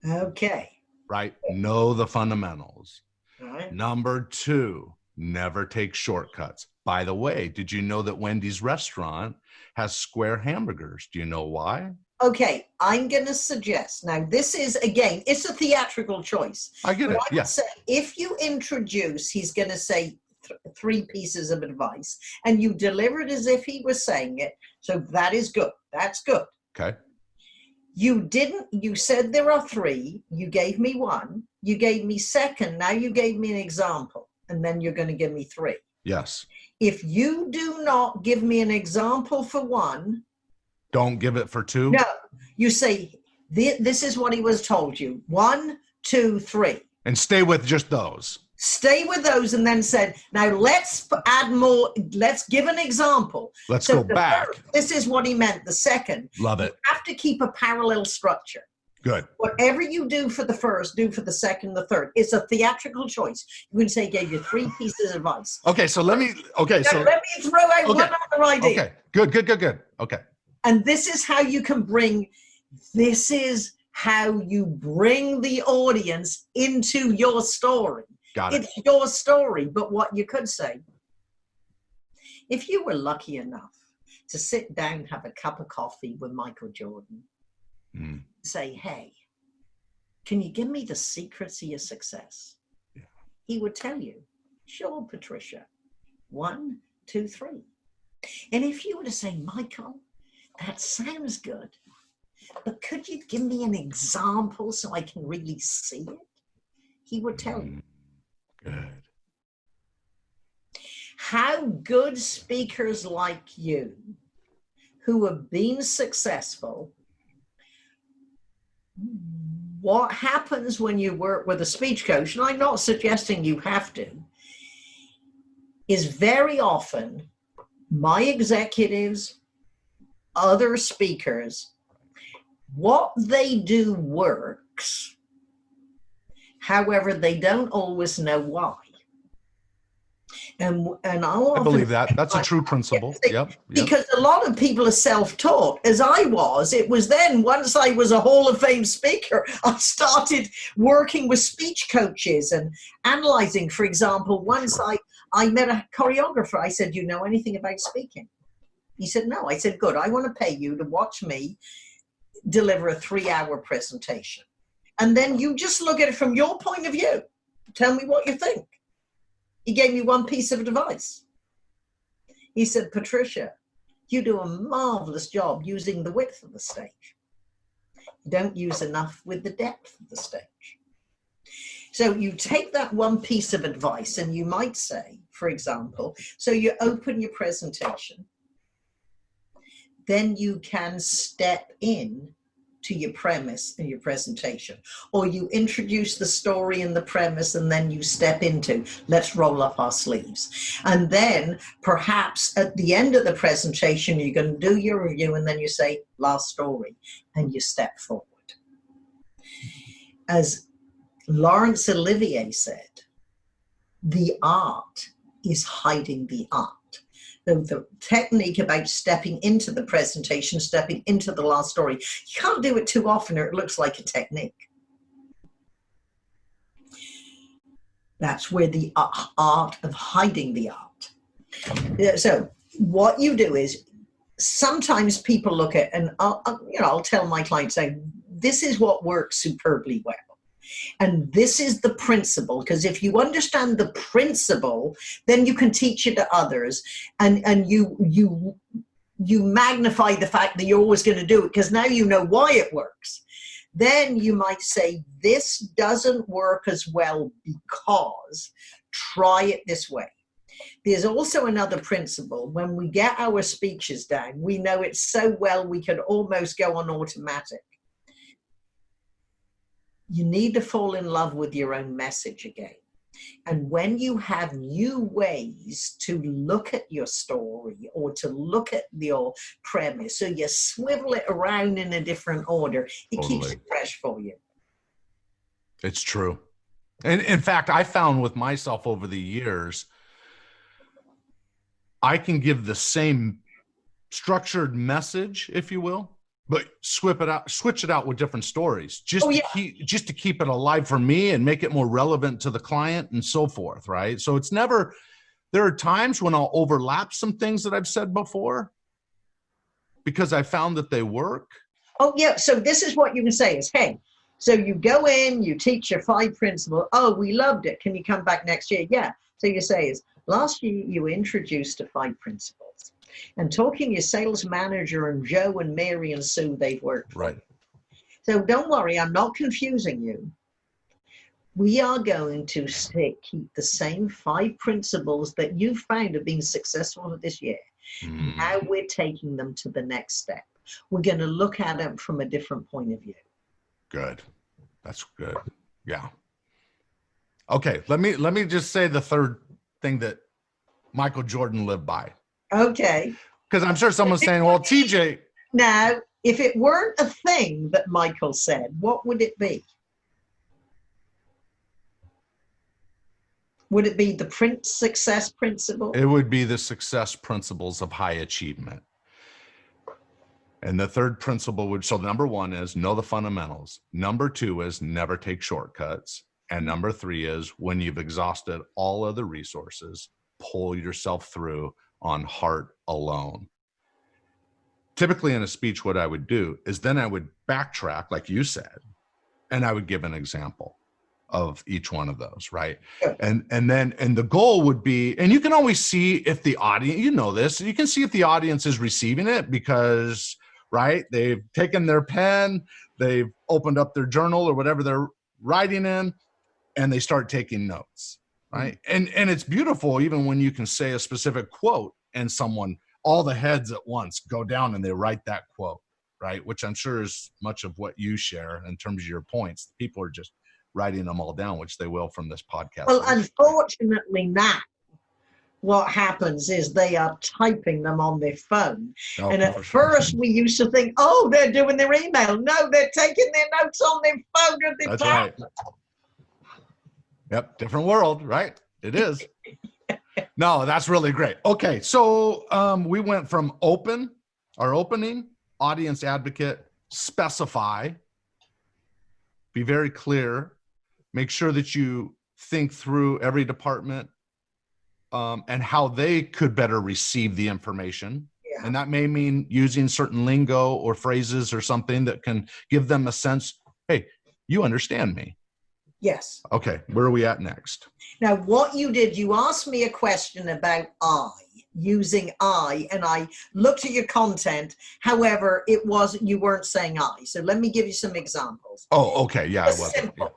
Okay. Right? Know the fundamentals. All right. Number 2, never take shortcuts. By the way, did you know that Wendy's restaurant has square hamburgers? Do you know why? Okay, I'm going to suggest, now this is, again, it's a theatrical choice. I get it, I would say, if you introduce, he's going to say 3 pieces of advice, and you deliver it as if he was saying it, so that is good. That's good. Okay. You said there are 3, you gave me 1, you gave me 2nd, now you gave me an example, and then you're going to give me 3. Yes. If you do not give me an example for 1, don't give it for 2? No, you say, this is what he was told you. 1, 2, 3. And stay with just those. Stay with those, and then said, now let's add more. Let's give an example. Let's go back. This is what he meant. The 2nd. Love it. You have to keep a parallel structure. Good. Whatever you do for the 1st, do for the 2nd, the 3rd. It's a theatrical choice. You can say, gave you 3 pieces of advice. Okay, so let me throw out one other idea. Okay, good. Okay. And this is how you can bring the audience into your story. Got it. It's your story. But what you could say, if you were lucky enough to sit down, have a cup of coffee with Michael Jordan, say, hey, Can you give me the secrets of your success? Yeah. He would tell you, sure, Patricia, 1, 2, 3. And if you were to say, Michael, that sounds good, but could you give me an example so I can really see it? He would tell you. Good. How good speakers like you who have been successful, what happens when you work with a speech coach, and I'm not suggesting you have to, is very often my executives, other speakers, what they do works. However, they don't always know why. And I believe that. That's a true principle. Yep. Because a lot of people are self-taught, as I was. It was then, once I was a Hall of Fame speaker, I started working with speech coaches and analyzing. For example, once I met a choreographer. I said, "Do you know anything about speaking?" He said, "No." I said, "Good. I want to pay you to watch me deliver a 3-hour presentation. And then you just look at it from your point of view. Tell me what you think." He gave me one piece of advice. He said, "Patricia, you do a marvelous job using the width of the stage. You don't use enough with the depth of the stage." So you take that one piece of advice and you might say, for example, so you open your presentation, then you can step in to your premise and your presentation, or you introduce the story and the premise and then you step into, let's roll up our sleeves. And then perhaps at the end of the presentation, you're going to do your review and then you say, last story, and you step forward. As Laurence Olivier said, the art is hiding the art. The technique about stepping into the presentation, stepping into the last story, you can't do it too often or it looks like a technique. That's where the art of hiding the art. So what you do is, sometimes people look at, and I'll tell my clients, say, this is what works superbly well. And this is the principle, because if you understand the principle, then you can teach it to others, and you magnify the fact that you're always going to do it because now you know why it works. Then you might say, this doesn't work as well because try it this way. There's also another principle. When we get our speeches down, we know it so well we could almost go on automatic. You need to fall in love with your own message again. And when you have new ways to look at your story or to look at your premise, so you swivel it around in a different order, it keeps it fresh for you. It's true. And in fact, I found with myself over the years, I can give the same structured message, if you will, but switch it out with different stories, just to keep it alive for me and make it more relevant to the client and so forth, right? So it's never, there are times when I'll overlap some things that I've said before because I found that they work. Oh yeah, so this is what you can say is, hey, so you go in, you teach your 5 principles. Oh, we loved it. Can you come back next year? Yeah. So you say is, last year you introduced the 5 principles. And talking your sales manager and Joe and Mary and Sue, they've worked. Right. So don't worry, I'm not confusing you. We are going to keep the same 5 principles that you found have been successful this year. Now we're taking them to the next step. We're going to look at them from a different point of view. Good. That's good. Yeah. Okay. Let me just say the third thing that Michael Jordan lived by. Okay. Because I'm sure someone's saying, well, TJ. Now, if it weren't a thing that Michael said, what would it be? Would it be the success principle? It would be the success principles of high achievement. And the third principle would, so number 1 is know the fundamentals. Number 2 is never take shortcuts. And number 3 is when you've exhausted all other resources, pull yourself through on heart alone. Typically in a speech, what I would do is then I would backtrack, like you said, And I would give an example of each one of those, right? Sure. And the goal would be, and you can always see if the audience, you know this, you can see if the audience is receiving it because, right, they've taken their pen, they've opened up their journal or whatever they're writing in, and they start taking notes, right? And it's beautiful even when you can say a specific quote and someone, all the heads at once go down and they write that quote, right? Which I'm sure is much of what you share in terms of your points. People are just writing them all down, which they will from this podcast. Well, unfortunately now, what happens is they are typing them on their phone. Oh, and at first we used to think, oh, they're doing their email. No, they're taking their notes on their phone or their That's tablet. right. Yep, different world, right? It is. No, that's really great. Okay, so we went from our opening, audience advocate, specify, be very clear, make sure that you think through every department and how they could better receive the information. Yeah. And that may mean using certain lingo or phrases or something that can give them a sense, hey, you understand me. Yes. Okay, where are we at next? Now, what you did, you asked me a question about using I, and I looked at your content. However, you weren't saying I. So let me give you some examples. Oh, okay. Yeah, Just I was. simple.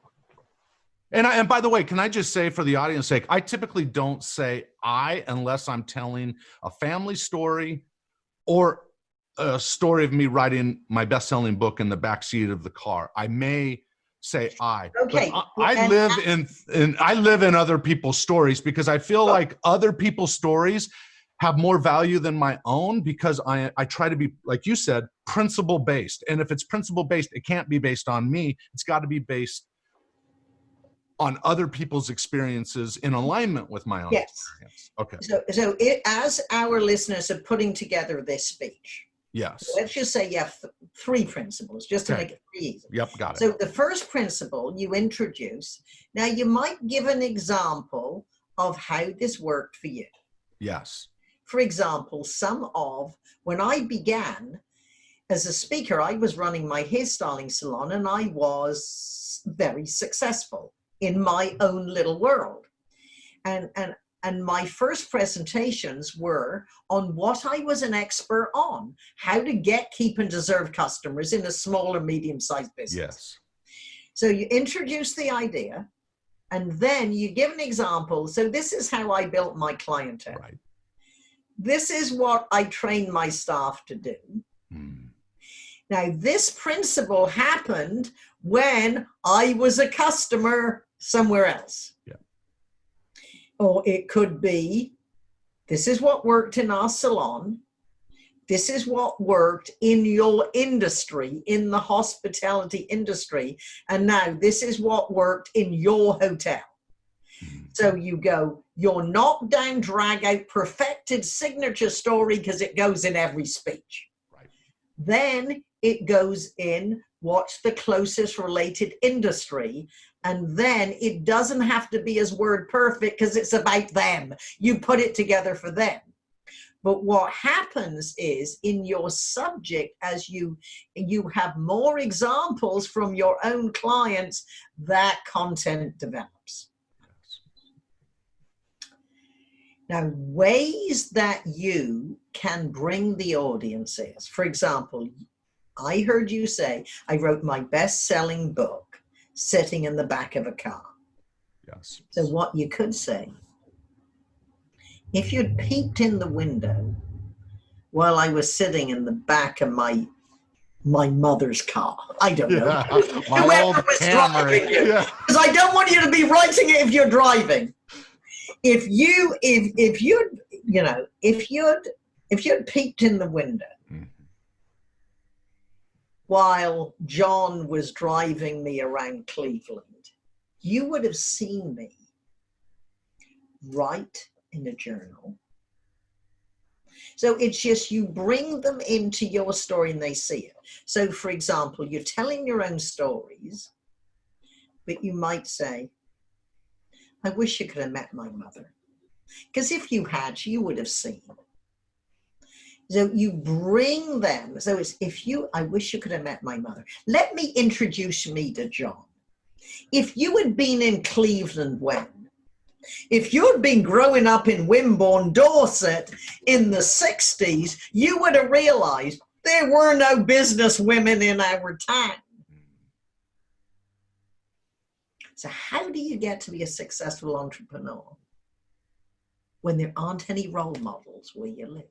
Yeah. And by the way, can I just say for the audience sake, I typically don't say I unless I'm telling a family story or a story of me writing my best-selling book in the backseat of the car. I may say I. Okay. I live in other people's stories because I feel like other people's stories have more value than my own because I try to be, like you said, principle based. And if it's principle based, it can't be based on me. It's got to be based on other people's experiences in alignment with my own experience. Okay. So as our listeners are putting together this speech, yes. let's just say you have three principles, just to Okay. make it pretty easy. Yep, got it. So the first principle you introduce. Now you might give an example of how this worked for you. Yes. For example, when I began as a speaker, I was running my hairstyling salon and I was very successful in my own little world. And my first presentations were on what I was an expert on, how to get, keep, and deserve customers in a small or medium-sized business. Yes. So you introduce the idea, and then you give an example. So this is how I built my clientele. Right. This is what I trained my staff to do. Now, this principle happened when I was a customer somewhere else. Yeah. Or it could be, this is what worked in our salon. This is what worked in your industry, in the hospitality industry. And now this is what worked in your hotel. So you go, your knockdown, drag out, perfected signature story, because it goes in every speech. Right. Then it goes in what's the closest related industry. And then it doesn't have to be as word perfect because it's about them. You put it together for them. But what happens is in your subject, as you have more examples from your own clients, that content develops. Now, ways that you can bring the audience is, for example, I heard you say, I wrote my best-selling book sitting in the back of a car. Yes. So what you could say, if you'd peeped in the window while I was sitting in the back of my mother's car, I don't know, My old whoever was Camry. driving you, Yeah. because I don't want you to be writing it if you're driving. If you'd peeped in the window while John was driving me around Cleveland, you would have seen me write in a journal. So it's just you bring them into your story and they see it. So for example, you're telling your own stories, but you might say, I wish you could have met my mother. Because if you had, you would have seen. So you bring them. So it's, I wish you could have met my mother. Let me introduce me to John. If you had been in Cleveland if you'd been growing up in Wimborne, Dorset in the 60s, you would have realized there were no business women in our town. So how do you get to be a successful entrepreneur when there aren't any role models where you live?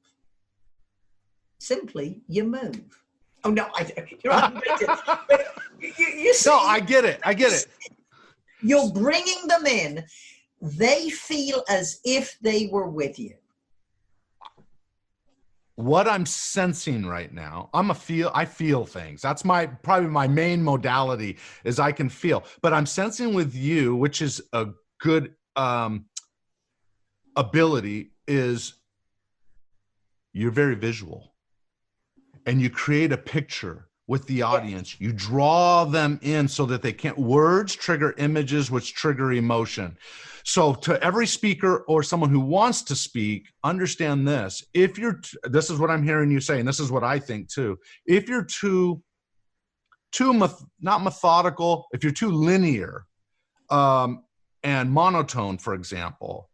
Simply, you move. Oh no, you see, no, I get it. You're bringing them in. They feel as if they were with you. What I'm sensing right now, I feel things. That's probably my main modality is I can feel. But I'm sensing with you, which is a good ability, is you're very visual. And you create a picture with the audience. You draw them in so that they can't. Words trigger images, which trigger emotion. So to every speaker or someone who wants to speak, understand this. This is what I'm hearing you say, and this is what I think too. If you're not methodical, if you're too linear and monotone, for example,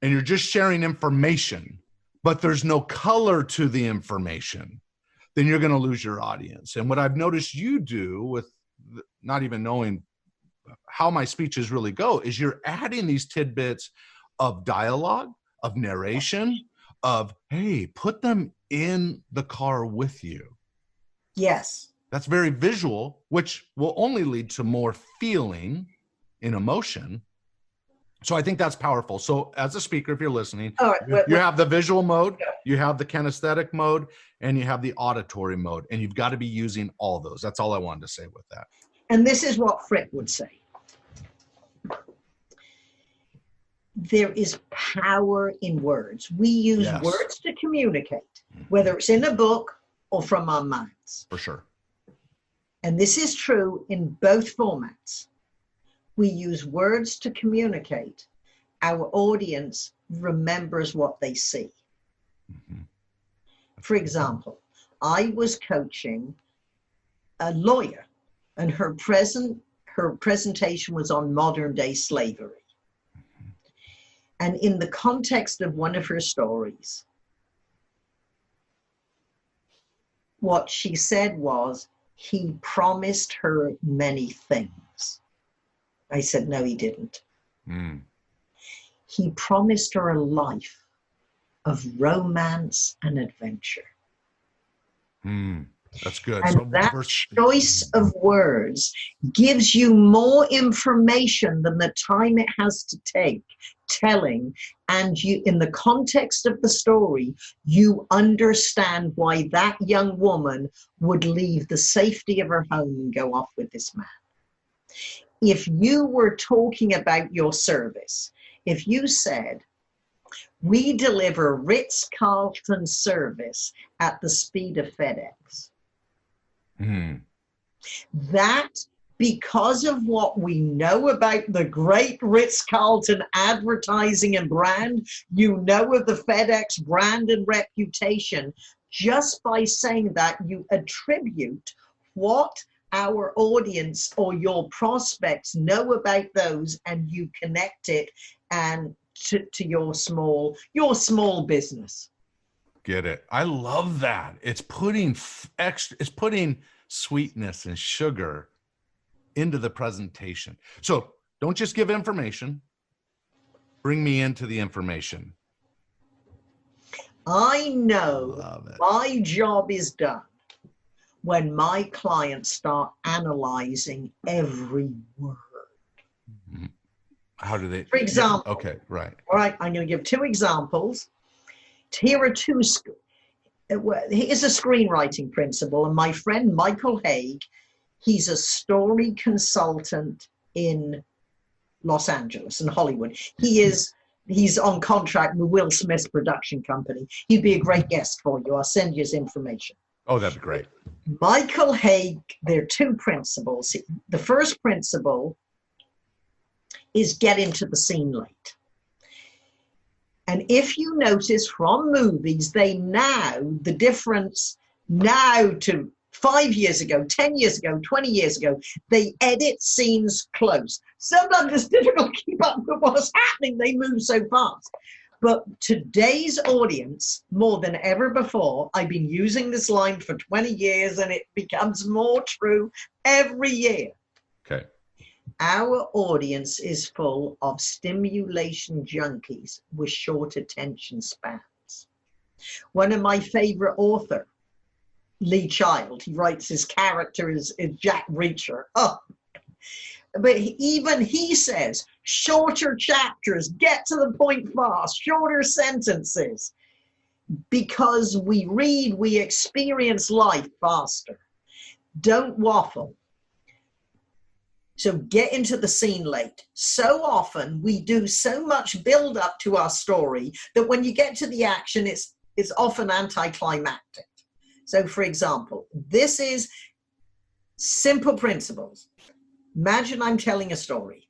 and you're just sharing information, but there's no color to the information, then you're going to lose your audience. And what I've noticed you do with not even knowing how my speeches really go is you're adding these tidbits of dialogue, of narration, of, hey, put them in the car with you. Yes. That's very visual, which will only lead to more feeling in emotion. So I think that's powerful. So as a speaker, if you're listening, you have the visual mode, you have the kinesthetic mode, and you have the auditory mode. And you've got to be using all those. That's all I wanted to say with that. And this is what Fripp would say. There is power in words. We use words to communicate, whether it's in a book or from our minds. For sure. And this is true in both formats. We use words to communicate. Our audience remembers what they see. Mm-hmm. For example, I was coaching a lawyer, and her presentation was on modern day slavery. Mm-hmm. And in the context of one of her stories, what she said was, he promised her many things. I said, no, he didn't. Mm. He promised her a life of romance and adventure. Mm. That's good. And so that choice of words gives you more information than the time it has to take telling. And you, in the context of the story, you understand why that young woman would leave the safety of her home and go off with this man. If you were talking about your service, if you said, we deliver Ritz-Carlton service at the speed of FedEx, that, because of what we know about the great Ritz-Carlton advertising and brand, you know of the FedEx brand and reputation, just by saying that, you attribute what our audience or your prospects know about those, and you connect it and to your small business. Get it? I love that. It's putting sweetness and sugar into the presentation. So don't just give information. Bring me into the information. I know my job is done when my clients start analyzing every word. Mm-hmm. How do they? For example. Okay, right. All right, I'm going to give two examples. Here are two. Here's a screenwriting principle, and my friend Michael Haig, he's a story consultant in Los Angeles and Hollywood. He's on contract with Will Smith's production company. He'd be a great guest for you. I'll send you his information. Oh, that'd be great. Michael Haig, there are two principles. The first principle is get into the scene late. And if you notice from movies, the difference now to 5 years ago, 10 years ago, 20 years ago, they edit scenes close. Sometimes it's difficult to keep up with what's happening. They move so fast. But today's audience, more than ever before, I've been using this line for 20 years and it becomes more true every year. Okay. Our audience is full of stimulation junkies with short attention spans. One of my favorite authors, Lee Child, he writes his character is Jack Reacher. Oh, but even he says, shorter chapters, get to the point fast, shorter sentences. Because we read, we experience life faster. Don't waffle. So get into the scene late. So often we do so much build up to our story that when you get to the action, it's often anticlimactic. So for example, this is simple principles. Imagine I'm telling a story.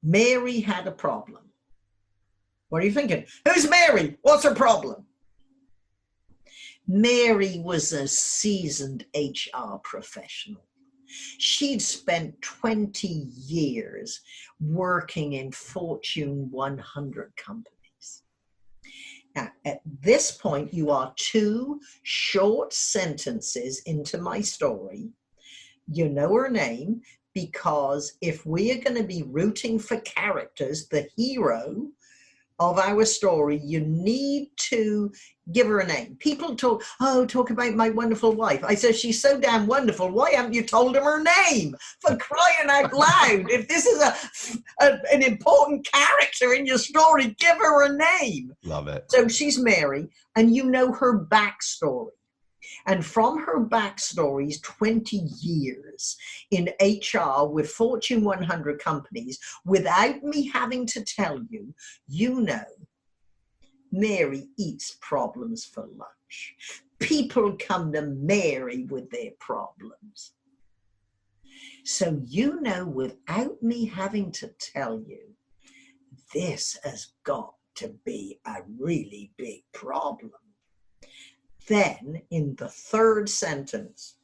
Mary had a problem. What are you thinking? Who's Mary? What's her problem? Mary was a seasoned HR professional. She'd spent 20 years working in Fortune 100 companies. Now, at this point, you are 2 short sentences into my story. You know her name, because if we are going to be rooting for characters, the hero of our story, you need to give her a name. People talk about my wonderful wife. I said, she's so damn wonderful. Why haven't you told him her name? For crying out loud. If this is an important character in your story, give her a name. Love it. So she's Mary, and you know her backstory. And from her backstories, 20 years in HR with Fortune 100 companies, without me having to tell you, you know, Mary eats problems for lunch. People come to Mary with their problems. So you know, without me having to tell you, this has got to be a really big problem. Then, in the third sentence,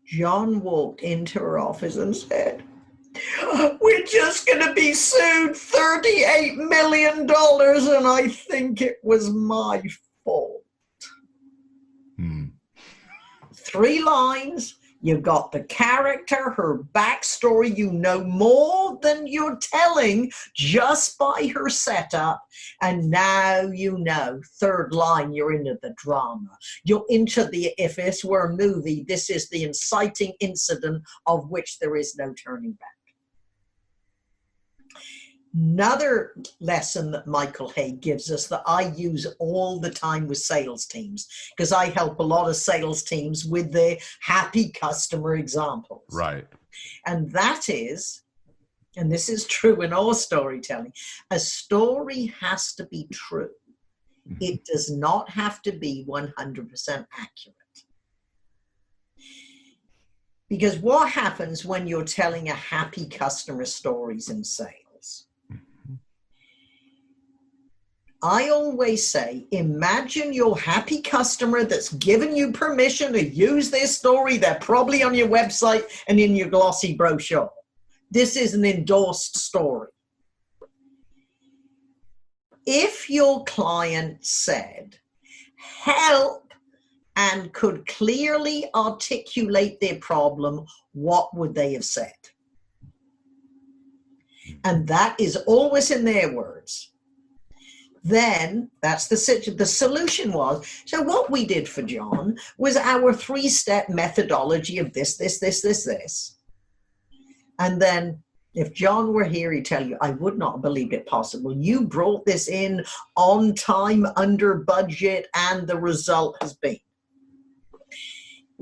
John walked into her office and said, we're just going to be sued $38 million, and I think it was my fault. 3 lines. You've got the character, her backstory. You know more than you're telling just by her setup. And now you know, third line, you're into the drama. You're into the, if this were a movie, this is the inciting incident of which there is no turning back. Another lesson that Michael Hay gives us that I use all the time with sales teams, because I help a lot of sales teams with their happy customer examples. Right. And that is, and this is true in all storytelling, a story has to be true. It does not have to be 100% accurate. Because what happens when you're telling a happy customer stories in sales? I always say, imagine your happy customer that's given you permission to use their story. They're probably on your website and in your glossy brochure. This is an endorsed story. If your client said, help, and could clearly articulate their problem, what would they have said? And that is always in their words. Then that's the solution was, so what we did for John was our 3-step methodology of this. And then if John were here, he'd tell you, I would not have believed it possible. You brought this in on time, under budget, and the result has been.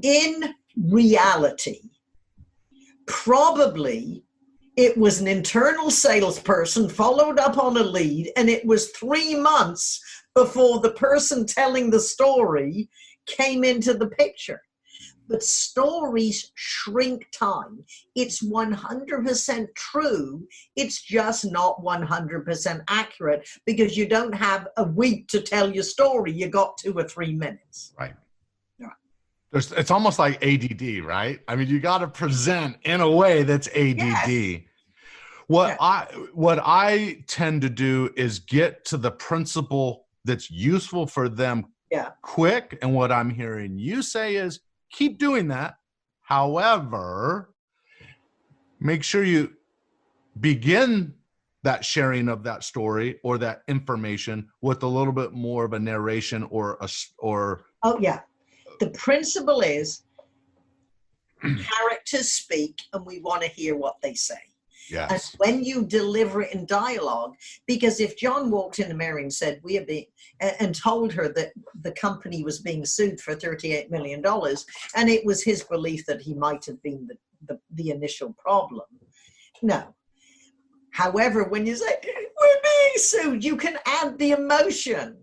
In reality, probably it was an internal salesperson followed up on a lead, and it was 3 months before the person telling the story came into the picture. But stories shrink time. It's 100% true. It's just not 100% accurate because you don't have a week to tell your story. You got 2 or 3 minutes. Right. It's almost like ADD, right? I mean, you got to present in a way that's ADD. Yes. What I tend to do is get to the principle that's useful for them quick. And what I'm hearing you say is keep doing that. However, make sure you begin that sharing of that story or that information with a little bit more of a narration or. Oh, yeah. The principle is characters speak and we want to hear what they say. Yes. And when you deliver it in dialogue, because if John walked in to Mary and said, we are being, and told her that the company was being sued for $38 million, and it was his belief that he might have been the initial problem. No. However, when you say, we're being sued, you can add the emotion.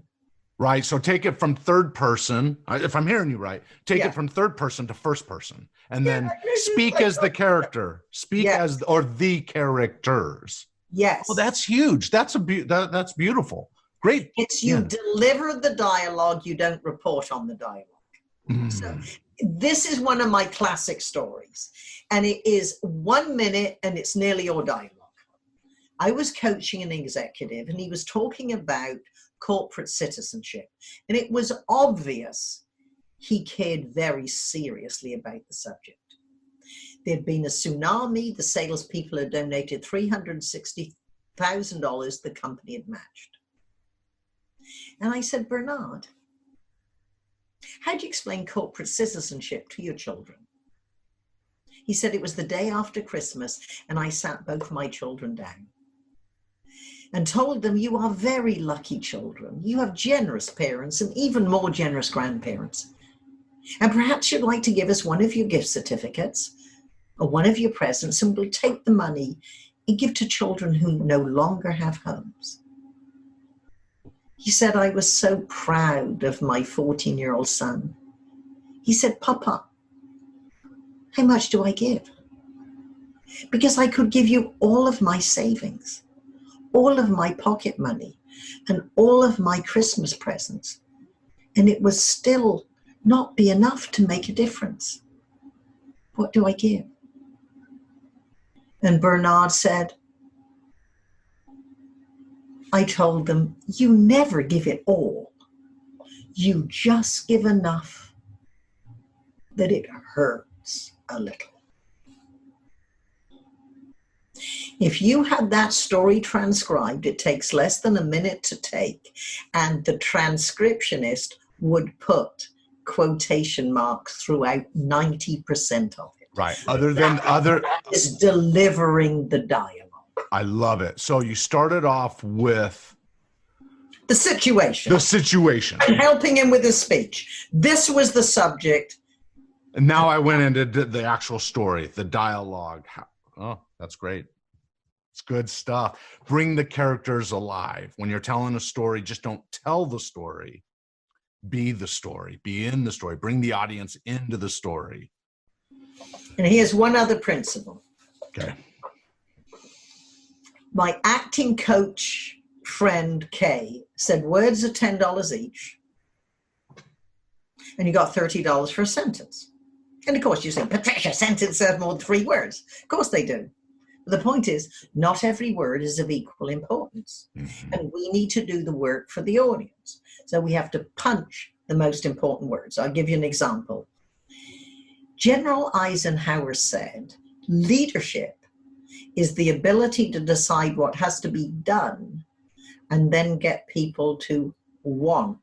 Right. So take it from third person. If I'm hearing you right, take it from third person to first person, and then speak as the character, speak as or the characters. Yes. Well, that's huge. That's that's beautiful. Great. It's you deliver the dialogue. You don't report on the dialogue. So this is one of my classic stories, and it is 1 minute and it's nearly all dialogue. I was coaching an executive and he was talking about corporate citizenship. And it was obvious he cared very seriously about the subject. There'd been a tsunami. The salespeople had donated $360,000 the company had matched. And I said, Bernard, how do you explain corporate citizenship to your children? He said, it was the day after Christmas and I sat both my children down and told them, you are very lucky children. You have generous parents and even more generous grandparents. And perhaps you'd like to give us one of your gift certificates or one of your presents, and we'll take the money and give to children who no longer have homes. He said, I was so proud of my 14-year-old son. He said, Papa, how much do I give? Because I could give you all of my savings, all of my pocket money, and all of my Christmas presents, and it would still not be enough to make a difference. What do I give? And Bernard said, I told them, you never give it all. You just give enough that it hurts a little. If you had that story transcribed, it takes less than a minute to take, and the transcriptionist would put quotation marks throughout 90% of it. Right. Is delivering the dialogue. I love it. So you started off with the situation. And helping him with his speech. This was the subject. And now I went into the actual story, the dialogue. Oh, that's great. It's good stuff. Bring the characters alive. When you're telling a story, just don't tell the story. Be the story. Be in the story. Bring the audience into the story. And here's one other principle. Okay. My acting coach friend, Kay, said words are $10 each. And you got $30 for a sentence. And of course you say, Patricia, sentences have more than 3 words. Of course they do. But the point is, not every word is of equal importance. Mm-hmm. And we need to do the work for the audience. So we have to punch the most important words. I'll give you an example. General Eisenhower said, leadership is the ability to decide what has to be done and then get people to want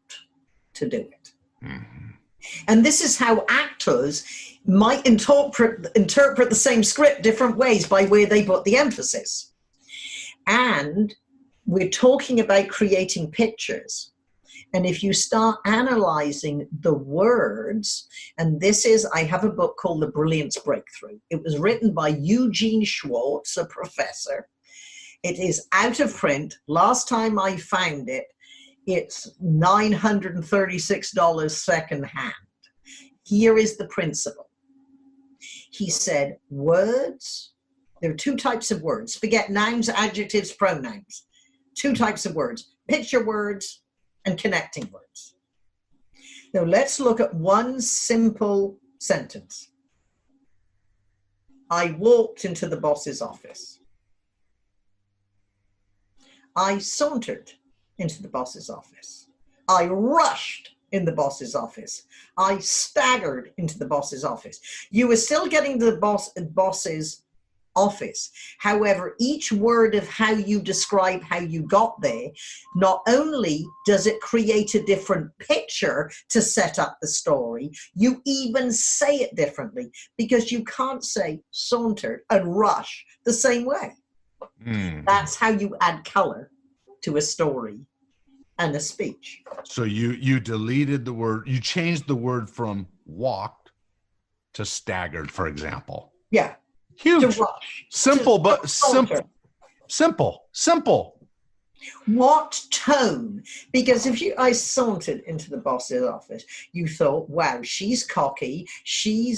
to do it. Mm-hmm. And this is how actors might interpret the same script different ways by where they put the emphasis. And we're talking about creating pictures. And if you start analyzing the words, and this is, I have a book called The Brilliance Breakthrough. It was written by Eugene Schwartz, a professor. It is out of print. Last time I found it, it's $936 secondhand. Here is the principle. he said, words, there are two types of words. Forget nouns, adjectives, pronouns. Two types of words, picture words and connecting words. Now let's look at one simple sentence. I walked into the boss's office. I sauntered into the boss's office. I rushed in the boss's office. I staggered into the boss's office. You were still getting to the boss's office. However, each word of how you describe how you got there, not only does it create a different picture to set up the story, you even say it differently, because you can't say sauntered and rush the same way. That's how you add color to a story and a speech. So you deleted the word, you changed the word from walked to staggered, for example. Yeah. Huge. To rush. Simple, but simple. What tone? Because if I sauntered into the boss's office, you thought, wow, she's cocky. She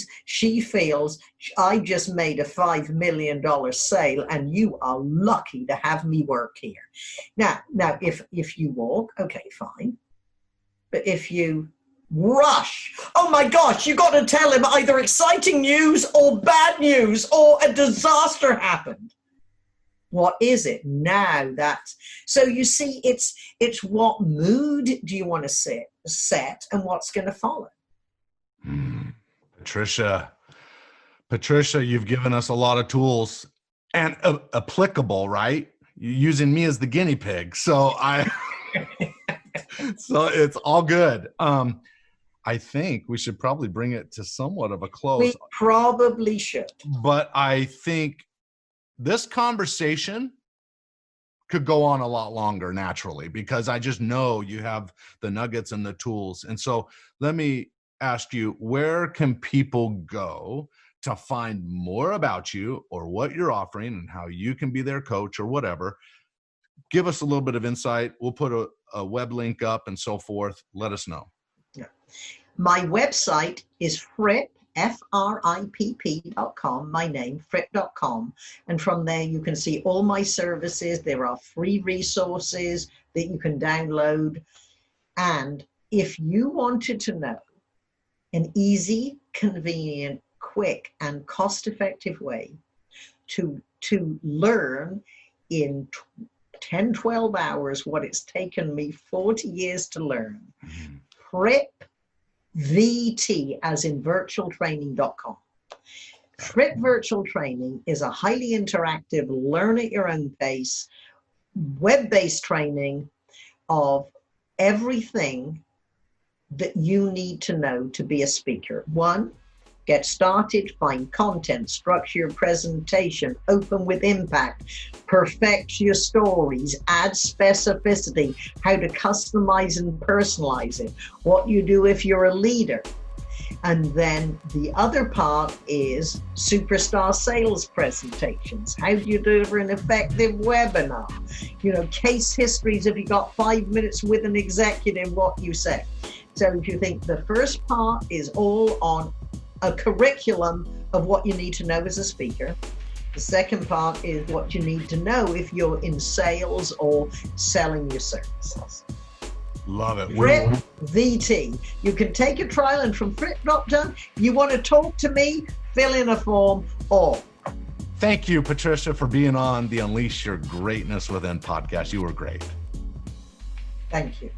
feels I just made a $5 million sale and you are lucky to have me work here. Now, if you walk, okay, fine. But if you rush, oh my gosh, you got to tell him either exciting news or bad news or a disaster happened. What is it now? So you see, it's what mood do you want to set and what's going to follow. Patricia, you've given us a lot of tools and applicable, right? You're using me as the guinea pig. So so it's all good. I think we should probably bring it to somewhat of a close. We probably should. But I think this conversation could go on a lot longer naturally, because I just know you have the nuggets and the tools. And so let me ask you, where can people go to find more about you or what you're offering and how you can be their coach or whatever? Give us a little bit of insight. We'll put a web link up and so forth. Let us know. Yeah. My website is Fripp, fripp.com, my name, fripp.com. And from there, you can see all my services. There are free resources that you can download. And if you wanted to know an easy, convenient, quick, and cost-effective way to learn in 10, 12 hours what it's taken me 40 years to learn, Fripp, VT, as in virtualtraining.com. Fripp Virtual Training is a highly interactive, learn at your own pace, web-based training of everything that you need to know to be a speaker. One, get started, find content, structure your presentation, open with impact, perfect your stories, add specificity, how to customize and personalize it, what you do if you're a leader. And then the other part is superstar sales presentations. How do you deliver an effective webinar? Case histories, if you got 5 minutes with an executive, what you say. So if you think the first part is all on a curriculum of what you need to know as a speaker. The second part is what you need to know if you're in sales or selling your services. Love it. Fripp VT. You can take a trial, and from Fripp.com, you want to talk to me, fill in a form, or. Thank you, Patricia, for being on the Unleash Your Greatness Within podcast. You were great. Thank you.